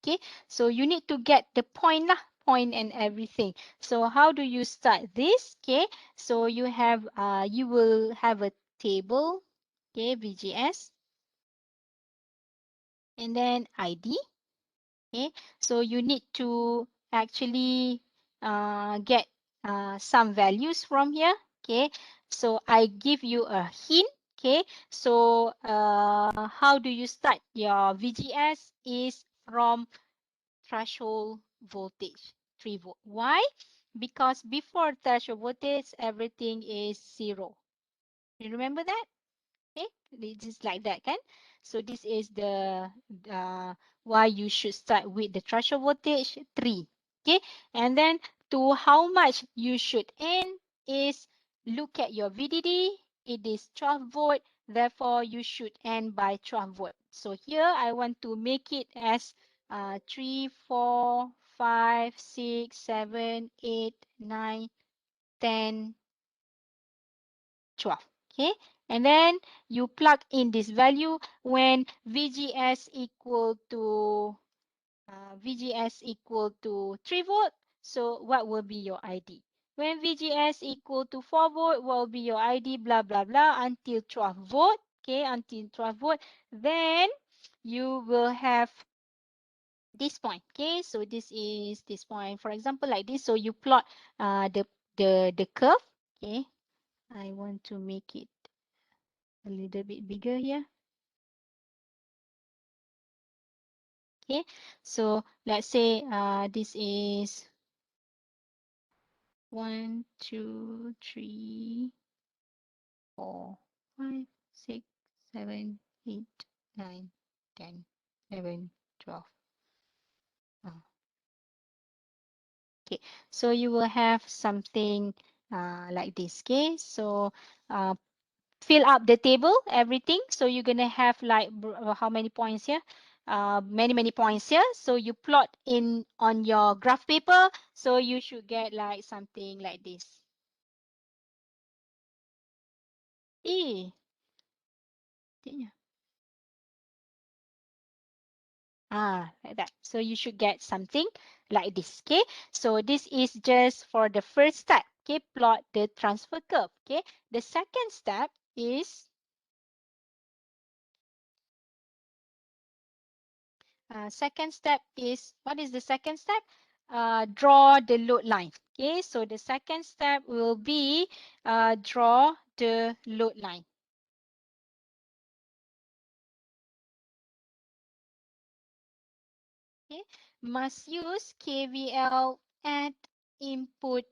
Okay, so you need to get the point lah, point and everything. So how do you start this? Okay, so you will have a table, okay, VGS, and then ID. Okay, so you need to actually get some values from here. Okay, so I give you a hint. Okay, so how do you start? Your VGS is from threshold voltage, 3 volt. Why? Because before threshold voltage, everything is 0. You remember that? Okay, it's just like that, kan? So this is the why you should start with the threshold voltage 3. Okay, and then to how much you should end is look at your VDD. It is 12 volt, therefore you should end by 12 volt. So here I want to make it as 3, 4, 5, 6, 7, 8, 9, 10, 12. Okay, and then you plug in this value when VGS equal to 3 volt. So what will be your ID? When VGS equal to 4 volt, what will be your ID? Blah blah blah until 12 volt. Okay, until 12 volt. Then you will have this point. Okay, so this is this point. For example, like this. So you plot the curve. Okay, I want to make it a little bit bigger here. Okay, so let's say this is 1, 2, 3, 4, 5, 6, 7, 8, 9, 10, 11, 12. Okay, so you will have something like this. Okay, so fill up the table, everything. So you're gonna have like how many points here? Many points here. So you plot in on your graph paper. So you should get like something like this. Eh, like that. So you should get something like this. Okay, so this is just for the first step. Okay, plot the transfer curve. Okay, the second step is what is the second step? Draw the load line. Okay, so the second step will be draw the load line. Okay, must use KVL at input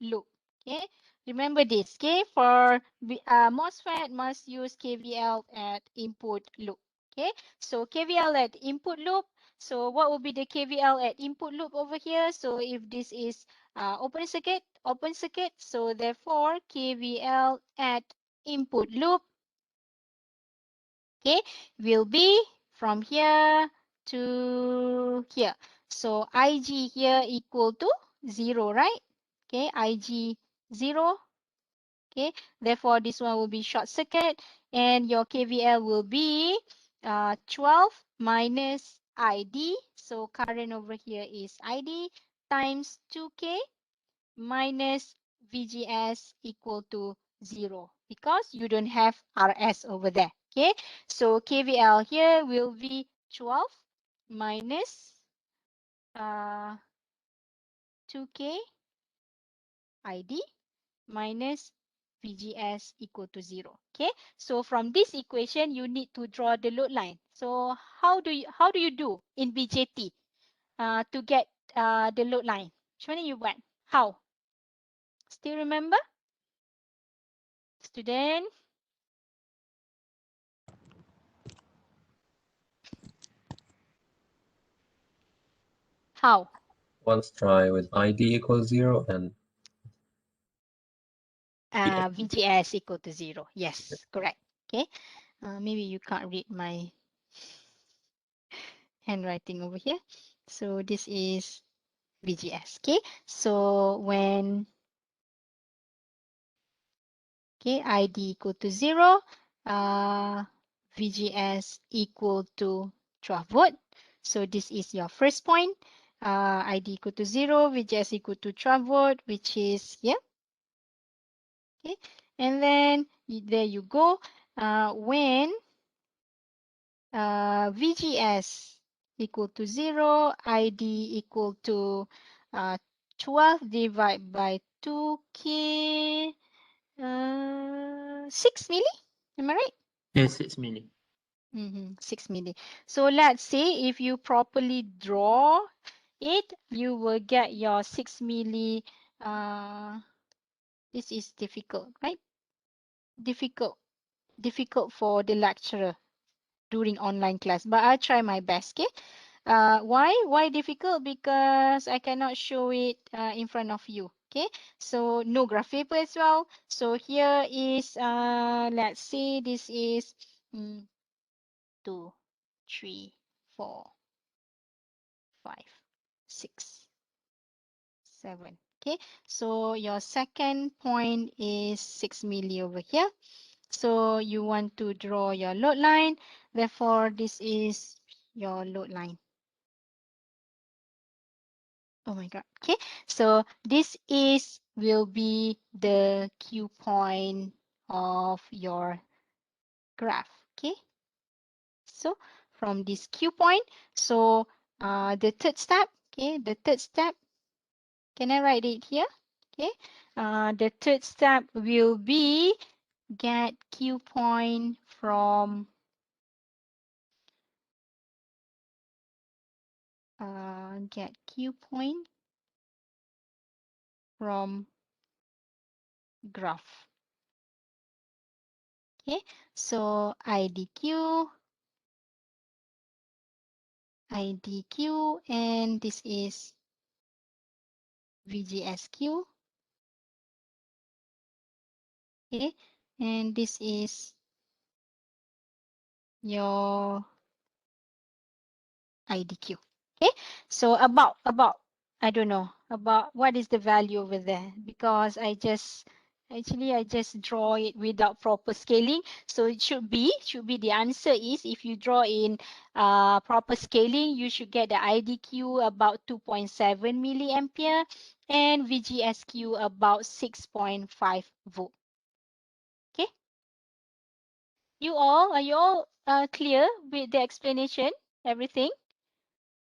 loop. Okay, remember this. Okay, for MOSFET must use KVL at input loop. Okay, so KVL at input loop. So what will be the KVL at input loop over here? So if this is open circuit, so therefore KVL at input loop, okay, will be from here to here. So IG here equal to 0, right? Okay, IG 0. Okay, therefore this one will be short circuit and your KVL will be 12 minus ID. So current over here is ID times 2K minus VGS equal to 0 because you don't have RS over there. Okay, so KVL here will be 12 minus 2K ID minus VGS equal to 0. Okay, so from this equation you need to draw the load line. So how do you do in BJT to get the load line? Macam mana you buat? How? Still remember? Student? How? Let's try with ID equals 0 and VGS equal to 0. Yes, correct. Okay. Maybe you can't read my handwriting over here. So this is VGS. Okay. So when ID equal to 0, VGS equal to 12 volt. So this is your first point. ID equal to 0, VGS equal to 12 volt, which is here. Okay, and then there you go. When VGS equal to 0, ID equal to 12 divided by 2K, 6 milli, am I right? yes, 6 milli. 6 milli. So let's say if you properly draw it, you will get your 6 milli this is difficult, right? Difficult for the lecturer during online class, but I'll try my best. Okay. Why difficult? Because I cannot show it in front of you. Okay, so no graph paper as well. So here is let's say this is 2, 3, 4, 5, 6, 7. Okay, so your second point is 6 milli over here. So you want to draw your load line. Therefore, this is your load line. Oh my God. Okay. So this will be the Q point of your graph. Okay. So from this Q point, so the third step, okay, can I write it here? Okay. The third step will be get Q point from graph. Okay, so IDQ, and this is VGSQ. Okay, and this is your IDQ. Okay, so about I don't know about what is the value over there, because I just draw it without proper scaling. So it should be the answer is, if you draw in proper scaling, you should get the IDQ about 2.7 milliampere and VGSQ about 6.5 volt. Okay, are you all clear with the explanation, everything?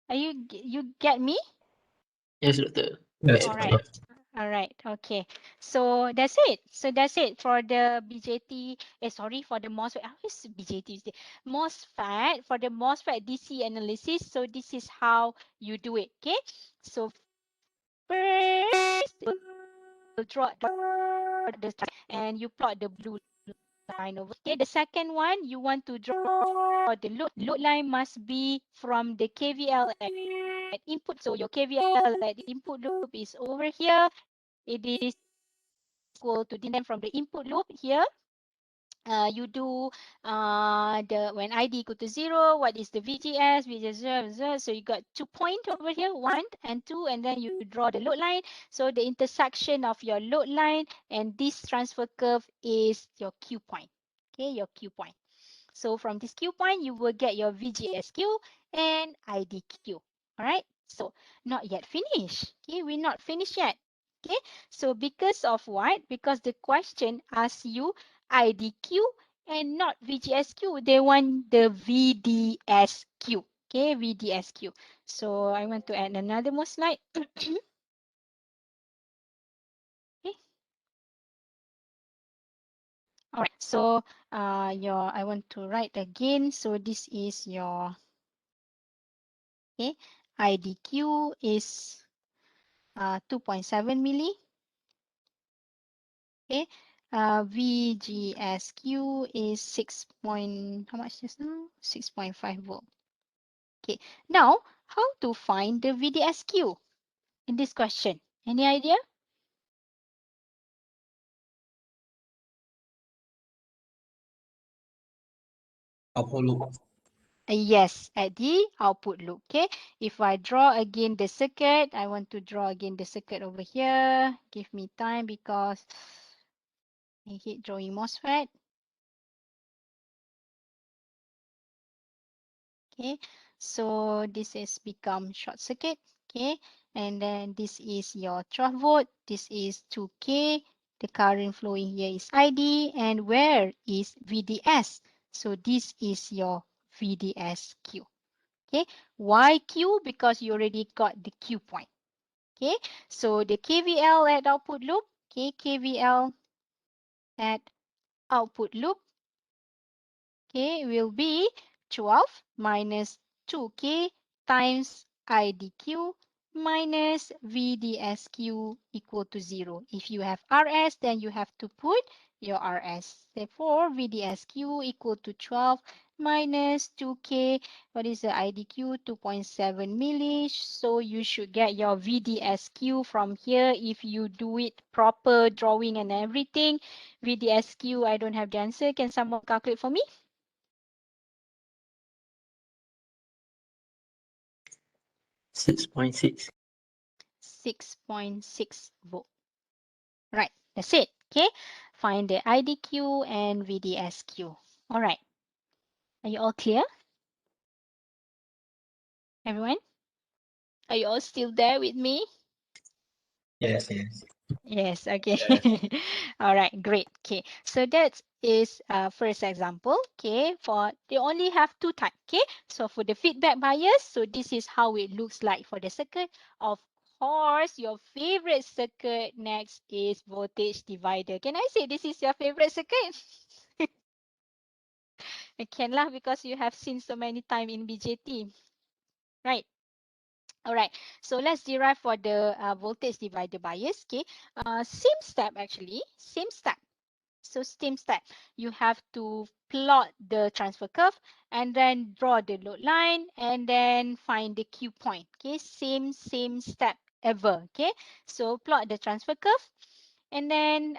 You get me? Yes, Doctor. Yes, All Very right. clear. correct. All right. Okay. So that's it. For the BJT. Sorry, for the MOSFET. I always BJT is the MOSFET. For the MOSFET DC analysis. So this is how you do it. Okay. So first, you draw the and you plot the blue line over. Okay. The second one, you want to draw the load line must be from the KVL at input. So your KVL at input loop is over here. It is equal to then from the input loop here. You do the when ID equal to 0, what is the VGS? VGS, so you got 2 points over here, 1 and 2, and then you draw the load line. So the intersection of your load line and this transfer curve is your Q point. Okay, your Q point. So from this Q point, you will get your VGSQ and IDQ. All right. So not yet finished. Okay, we're not finished yet. Okay. So because of what? Because the question asks you IDQ and not VGSQ. They want the VDSQ. Okay, VDSQ. So I want to add another more slide. Okay. All right. So I want to write again. So this is your IDQ is 2.7 milli. Okay. VGSQ is 6 point, how much just now? 6.5 volt. Okay. Now, how to find the VDSQ in this question? Any idea? Output loop. Yes, at the output loop. Okay. If I draw again the circuit, I want to draw again the circuit over here. Give me time because I hate drawing MOSFET. Okay, so this is become short circuit. Okay, and then this is your 12 volt. This is 2K. The current flowing here is ID. And where is VDS? So this is your VDSQ. Okay, why Q? Because you already got the Q point. Okay, so the KVL at output loop. Okay, KVL at output loop. Okay, will be 12 minus 2K times IDQ minus VDSQ equal to 0. If you have RS, then you have to put your RS. Therefore, VDSQ equal to 12 minus 2K. What is the IDQ? 2.7 milli. So you should get your VDSQ from here if you do it proper drawing and everything. VDSQ, I don't have the answer. Can someone calculate for me? 6.6. 6.6 volt. Right, that's it. Okay, find the IDQ and VDSQ. All right, are you all clear? Everyone? Are you all still there with me? Yes, yes. Yes, okay. Yes. All right, great. Okay, so that is first example. Okay, for they only have two types. Okay, so for the feedback bias, so this is how it looks like for the circuit. Of course, your favorite circuit next is voltage divider. Can I say this is your favorite circuit? I can lah because you have seen so many time in BJT, right? All right, so let's derive for the voltage divider bias. Okay, same step actually, same step. So same step. You have to plot the transfer curve and then draw the load line and then find the Q point. Okay, same step ever. Okay, so plot the transfer curve. And then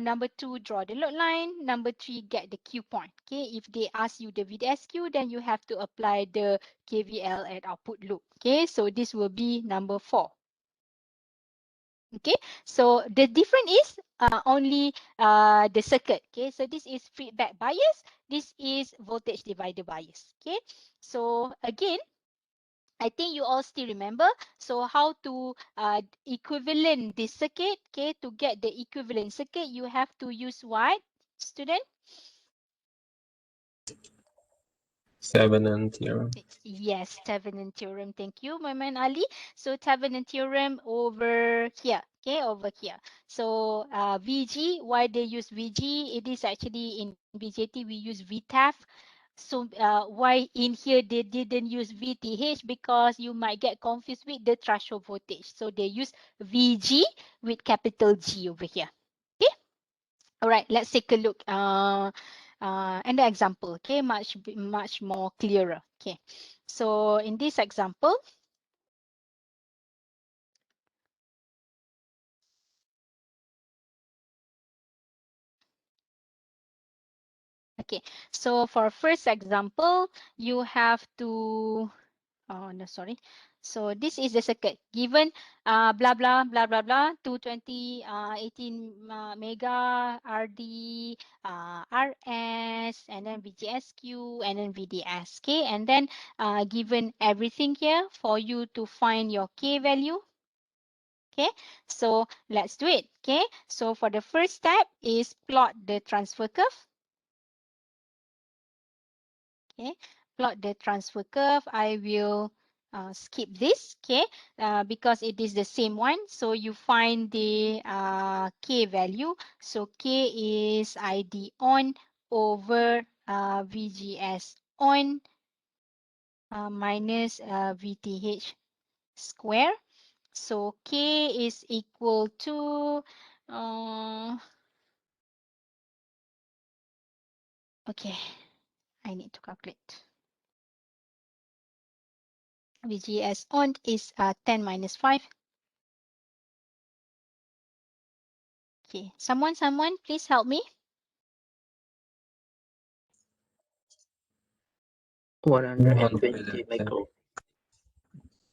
number 2, draw the load line. Number 3, get the Q point. Okay, if they ask you the VDSQ, then you have to apply the KVL at output loop. Okay, so this will be number 4. Okay, so the difference is only the circuit. Okay, so this is feedback bias. This is voltage divider bias. Okay, so again, I think you all still remember. So how to equivalent this circuit. Okay, to get the equivalent circuit, you have to use what, student? Thevenin theorem. Yes, Thevenin theorem. Thank you, my man Ali. So Thevenin theorem over here. Okay, over here. So VG, why they use VG? It is actually in BJT we use VTAF. So why in here they didn't use VTH? Because you might get confused with the threshold voltage. So they use VG with capital G over here. Okay. All right. Let's take a look. And the example. Okay. Much more clearer. Okay. So in this example, okay. So for first example, you have to. Oh no, sorry. So this is the circuit given blah blah blah blah blah 220 18 mega RD RS and then VGSQ and then VDS. Okay, and then given everything here for you to find your K value. Okay, so let's do it. Okay, so for the first step is plot the transfer curve. Okay, plot the transfer curve. I will skip this, okay, because it is the same one. So you find the K value. So K is ID on over VGS on minus VTH square. So K is equal to, okay, I need to calculate. VGS on is 10 minus 5. Okay, someone, please help me. 120 micro.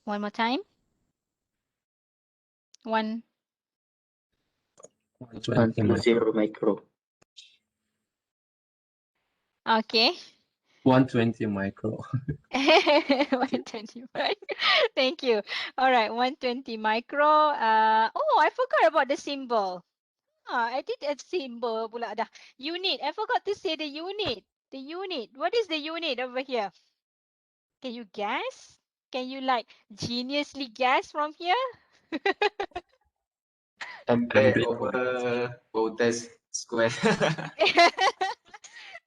One more time. 120 120 micro. Okay. 120 micro. 120. Thank you. All right, 120 micro. Oh, I forgot about the symbol. I did a symbol pula dah. Unit. I forgot to say the unit. The unit. What is the unit over here? Can you guess? Can you like geniusly guess from here? Ampere over voltage square.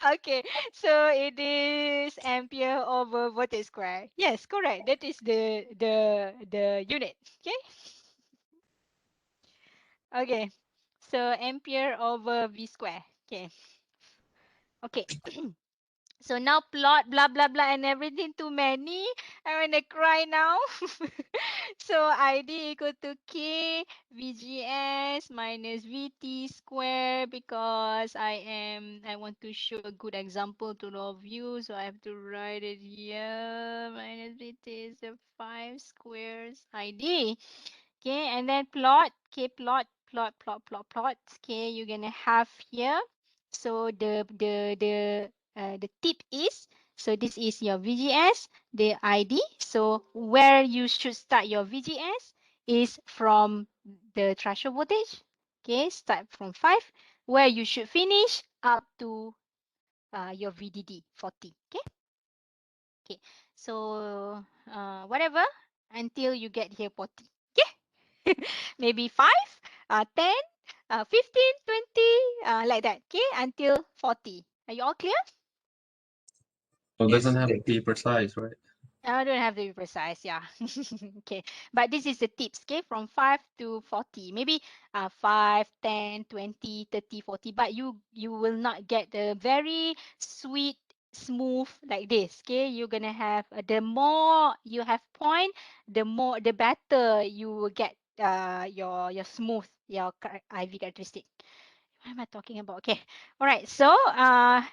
Okay, so it is ampere over voltage square. Yes, correct. That is the unit. Okay. Okay. So ampere over V square. Okay. Okay. So now plot blah blah blah and everything too many. I'm gonna cry now. So ID equal to K VGS minus VT square because I want to show a good example to all of you. So I have to write it here. Minus VT is the 5 squares ID. Okay, and then plot. Okay, plot. Okay, you're gonna have here. So the tip is, so this is your VGS, the ID. So where you should start your VGS is from the threshold voltage. Okay, start from 5. Where you should finish up to your VDD 40. Okay, okay. So whatever until you get here 40. Okay. Maybe 5, 10, 15, 20, like that. Okay, until 40. Are you all clear? So it doesn't have to be precise, right? I don't have to be precise, yeah. Okay, but this is the tips, okay, from 5 to 40. Maybe 5, 10, 20, 30, 40, but you will not get the very sweet, smooth like this, okay? You're gonna have, the more you have point, the better you will get your smooth, your IV characteristic. What am I talking about? Okay, all right, so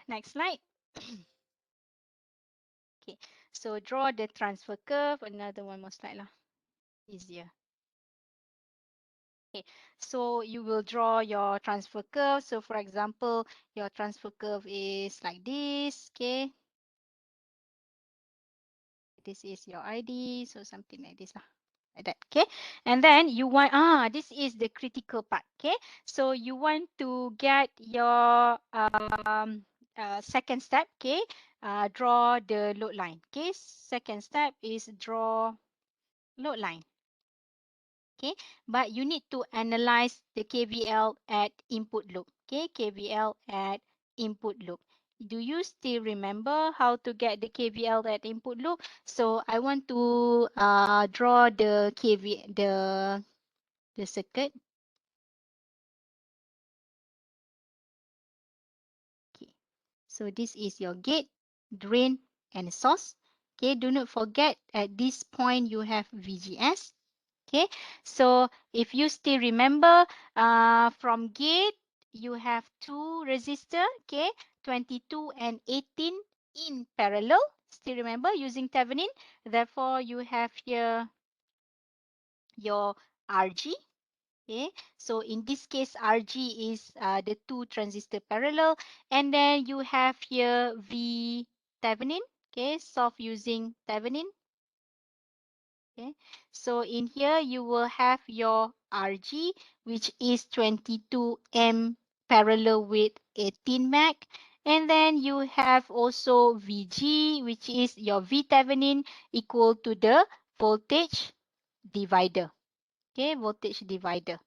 next slide. Okay, so draw the transfer curve. Another one more slide lah. Easier. Okay, so you will draw your transfer curve. So for example, your transfer curve is like this. Okay, this is your ID. So something like this lah. Like that. Okay, and then you want, this is the critical part. Okay, so you want to get your second step. Okay, draw the load line. Okay, second step is draw load line. Okay, but you need to analyze the KVL at input loop. Okay, KVL at input loop. Do you still remember how to get the KVL at input loop? So I want to draw the the circuit. Okay, so this is your gate, drain, and source. Okay, do not forget at this point you have VGS. Okay, so if you still remember, from gate, you have two resistor, okay, 22 and 18 in parallel. Still remember using Thevenin. Therefore, you have here your RG. Okay, so in this case, RG is the two transistor parallel, and then you have here V Thevenin. Okay, solve using Thevenin. Okay, so in here you will have your RG, which is 22 M parallel with 18 Mac. And then you have also VG, which is your V Thevenin equal to the voltage divider. Okay, voltage divider.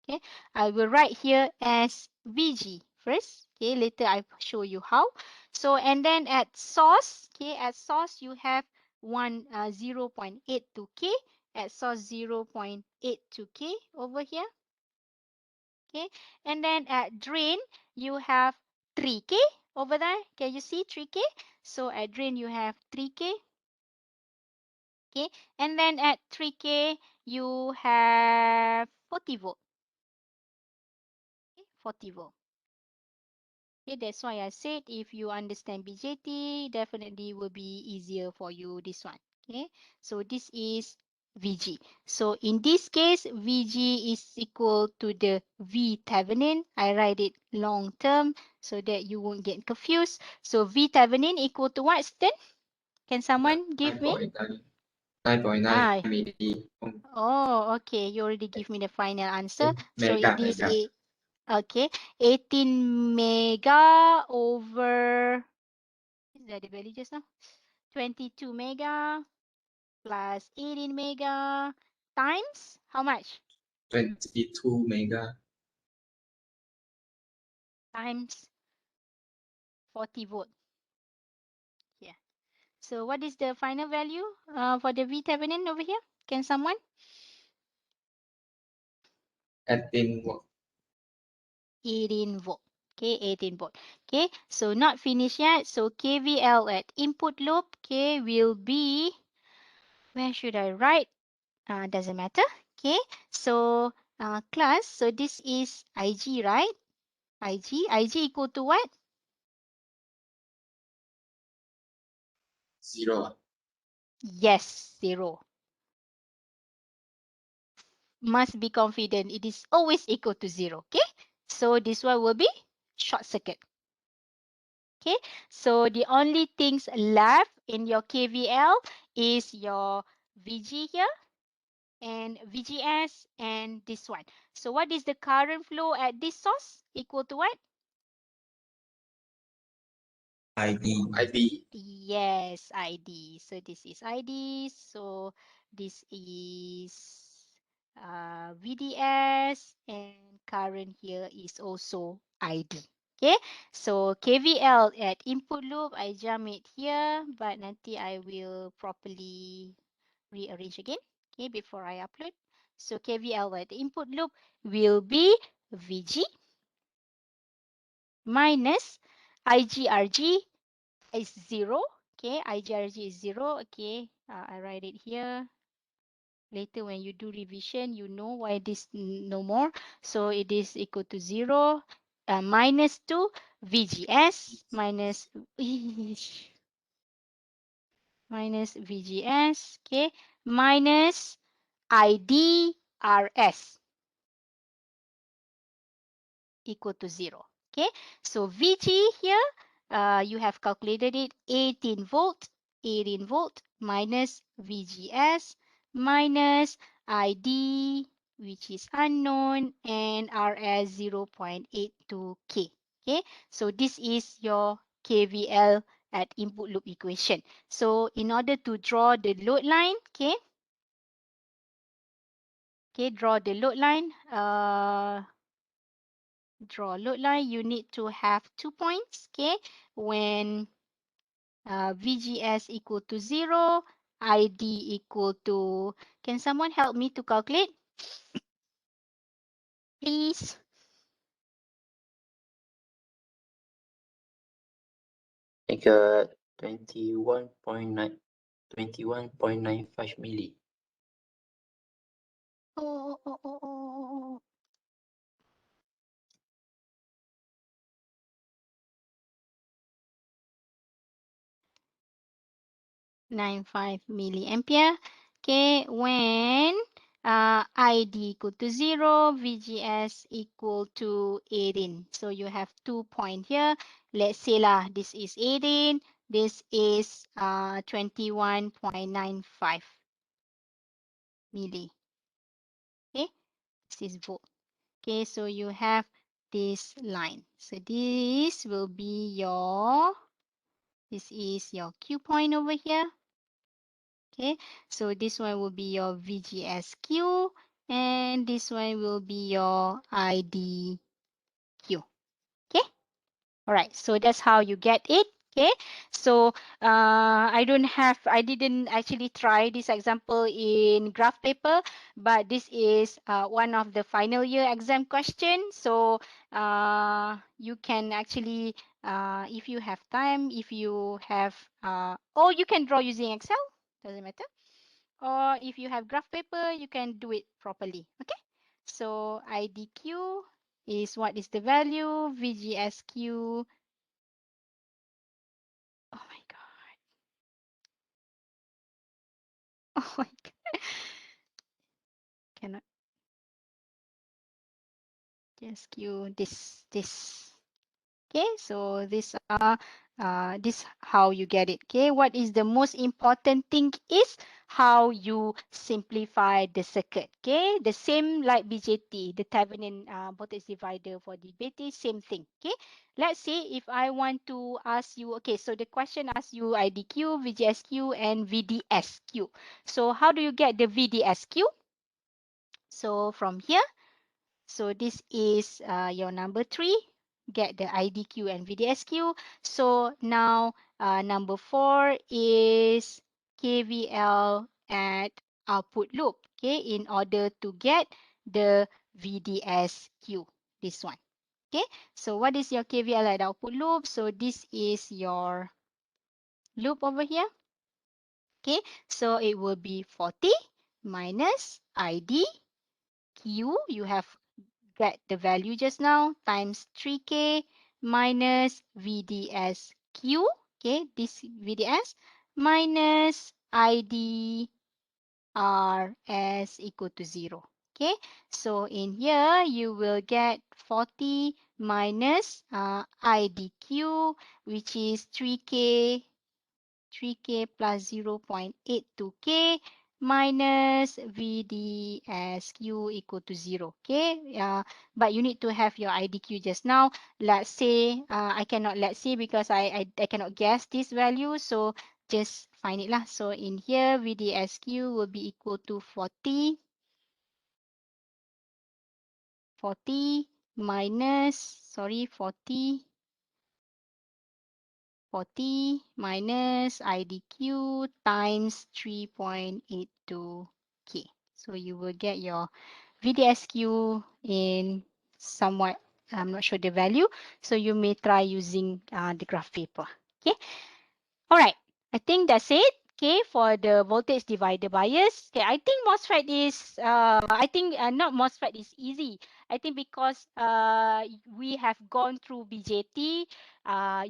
Okay, I will write here as VG first. Okay, later I show you how. So, and then at source, okay, at source you have 0.82 K, at source 0.82 K over here. Okay, and then at drain you have 3K over there. Can you see 3K? So at drain you have 3K. Okay, and then at 3K you have 40 volt. Okay, 40 volt. Okay, that's why I said if you understand BJT, definitely will be easier for you this one. Okay, so this is VG. So in this case, VG is equal to the V Thevenin. I write it long term so that you won't get confused. So V Thevenin equal to what, then? Can someone give me? 9.9 Ah, MeV. oh, okay. You already give me the final answer. So it is Mega. okay, 18 mega over, is that the value just now? 22 mega plus 18 mega times how much? 22 mega. Times 40 volt. Yeah. So what is the final value for the VThevenin over here? Can someone? At in what? 18 volt. Okay, 18 volt. Okay, so not finished yet. So KVL at input loop, okay, will be, where should I write? Doesn't matter. Okay, so class, so this is IG, right? IG equal to what? 0. Yes, 0. Must be confident. It is always equal to 0. Okay, so this one will be short circuit. Okay, so the only things left in your KVL is your VG here and VGS and this one. So what is the current flow at this source? Equal to what? ID. Yes, ID. So this is ID. So this is VDS and current here is also ID. Okay, so KVL at input loop, I jump it here, but nanti I will properly rearrange again, okay, before I upload. So KVL at the input loop will be VG minus IGRG is 0. Okay, IGRG is 0. Okay, I write it here. Later when you do revision, you know why this no more. So it is equal to 0 minus 2 VGS minus minus VGS. Okay, minus IDRS equal to 0. Okay, so VG here, you have calculated it 18 volt minus VGS minus ID, which is unknown, and RS 0.82K. Okay, so this is your KVL at input loop equation. So in order to draw the load line, okay, draw the load line. Draw load line, you need to have 2 points. Okay, when VGS equal to 0, ID equal to, can someone help me to calculate? Please. I got 21.95 milli. Oh. 95 milliampere. Okay, when ID equal to 0, VGS equal to 18. So you have 2 point here. Let's say lah, this is 18. This is 21.95 milli. Okay, this is volt. Okay, so you have this line. So this will be your, this is your Q point over here. Okay, so this one will be your VGSQ and this one will be your IDQ. Okay, all right, so that's how you get it. Okay, so I didn't actually try this example in graph paper, but this is one of the final year exam questions. So you can actually, if you have time, if you have, or you can draw using Excel, doesn't matter. Or if you have graph paper, you can do it properly. Okay, so IDQ is what is the value, VGSQ. Oh my god. Oh my god. Cannot. GSQ this. Okay, so this how you get it. Okay, what is the most important thing is how you simplify the circuit. Okay, the same like BJT, the Thevenin voltage divider for the BJT, same thing. Okay, let's say if I want to ask you, okay, so the question asks you IDQ, VGSQ, and VDSQ. So how do you get the VDSQ? So from here, so this is your number 3. get the IDQ and VDSQ. So now number 4 is KVL at output loop, okay, in order to get the VDSQ, this one. Okay, so what is your KVL at output loop? So this is your loop over here. Okay, so it will be 40 minus IDQ. You have get the value just now times 3K minus VDSQ. Okay, this VDS minus IDRS equal to 0. Okay, so in here you will get 40 minus IDQ, which is 3K plus 0.82K minus VDSQ equal to 0. Okay, but you need to have your IDQ just now. Let's say, I cannot let's say because I cannot guess this value. So just find it lah. So in here, VDSQ will be equal to 40 minus, sorry, 40 minus IDQ times 3.82K. So you will get your VDSQ in somewhat, I'm not sure the value. So you may try using the graph paper. Okay. All right. I think that's it. Okay, for the voltage divider bias. Okay, I think MOSFET is, not MOSFET is easy. I think because we have gone through BJT,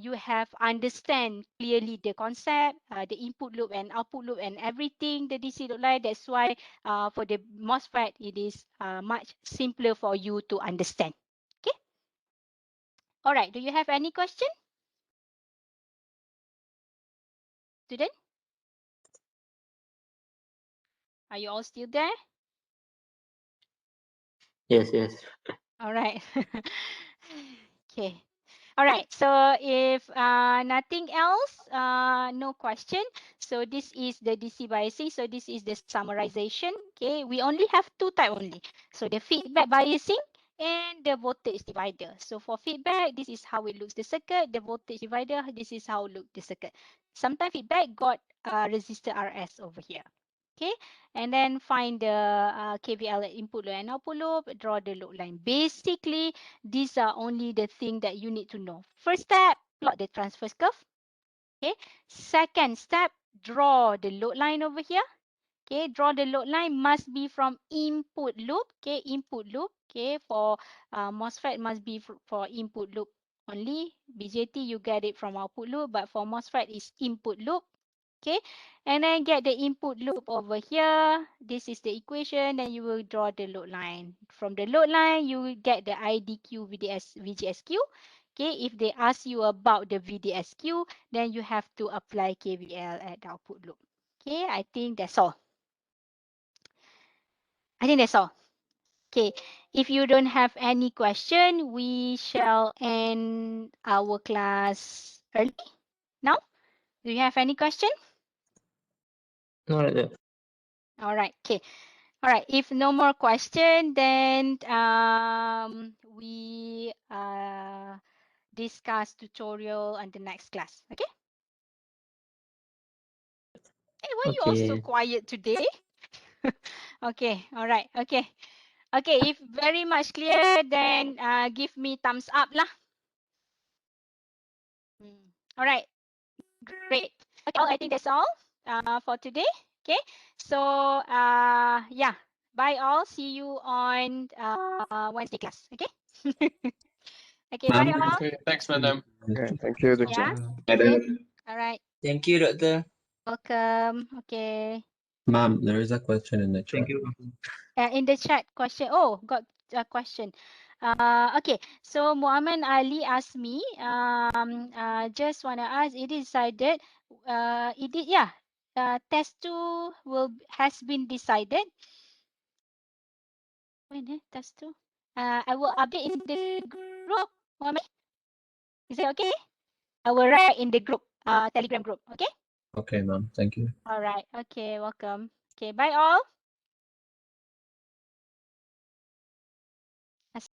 you have understand clearly the concept, the input loop and output loop and everything, the DC loop line. That's why for the MOSFET, it is much simpler for you to understand. Okay. All right. Do you have any question, student? Are you all still there? Yes, yes. All right. Okay. All right. So if nothing else, no question. So this is the DC biasing. So this is the summarization. Okay. We only have two type only. So the feedback biasing and the voltage divider. So for feedback, this is how it looks the circuit. The voltage divider, this is how it looks the circuit. Sometimes feedback got resistor RS over here. Okay, and then find the KVL at input loop and output loop, draw the load line. Basically, these are only the thing that you need to know. First step, plot the transverse curve. Okay. Second step, draw the load line over here. Okay, draw the load line must be from input loop. Okay, input loop. Okay, for MOSFET must be for input loop only. BJT you get it from output loop, but for MOSFET is input loop. Okay, and then get the input loop over here. This is the equation. Then you will draw the load line. From the load line, you will get the IDQ, VGSQ. Okay, if they ask you about the VDSQ, then you have to apply KVL at the output loop. Okay, I think that's all. I think that's all. Okay, if you don't have any question, we shall end our class early now. Do you have any question? No, doctor. All right. Okay. All right. If no more question, then we discuss tutorial on the next class. Okay. Hey, why you all so Okay. quiet today? Okay. All right. Okay. Okay. If very much clear, then give me thumbs up lah. All right. Great. Okay. I think that's all for today. Okay. So yeah. Bye all. See you on Wednesday class. Okay. Okay. Bye Ma'am. all. Okay, thanks, madam. Okay, thank you, Doctor. Yeah. Okay. All right. Thank you, doctor. Welcome. Okay. Ma'am, there is a question in the chat. Thank you. In the chat question. Oh, got a question. Okay. So Muhammad Ali asked me. Just wanna ask. It is decided. It is yeah. Test 2 has been decided. When test 2? I will update in the group. Muhammad, is it okay? I will write in the group. Telegram group. Okay. Okay, ma'am. Thank you. All right. Okay. Welcome. Okay. Bye all.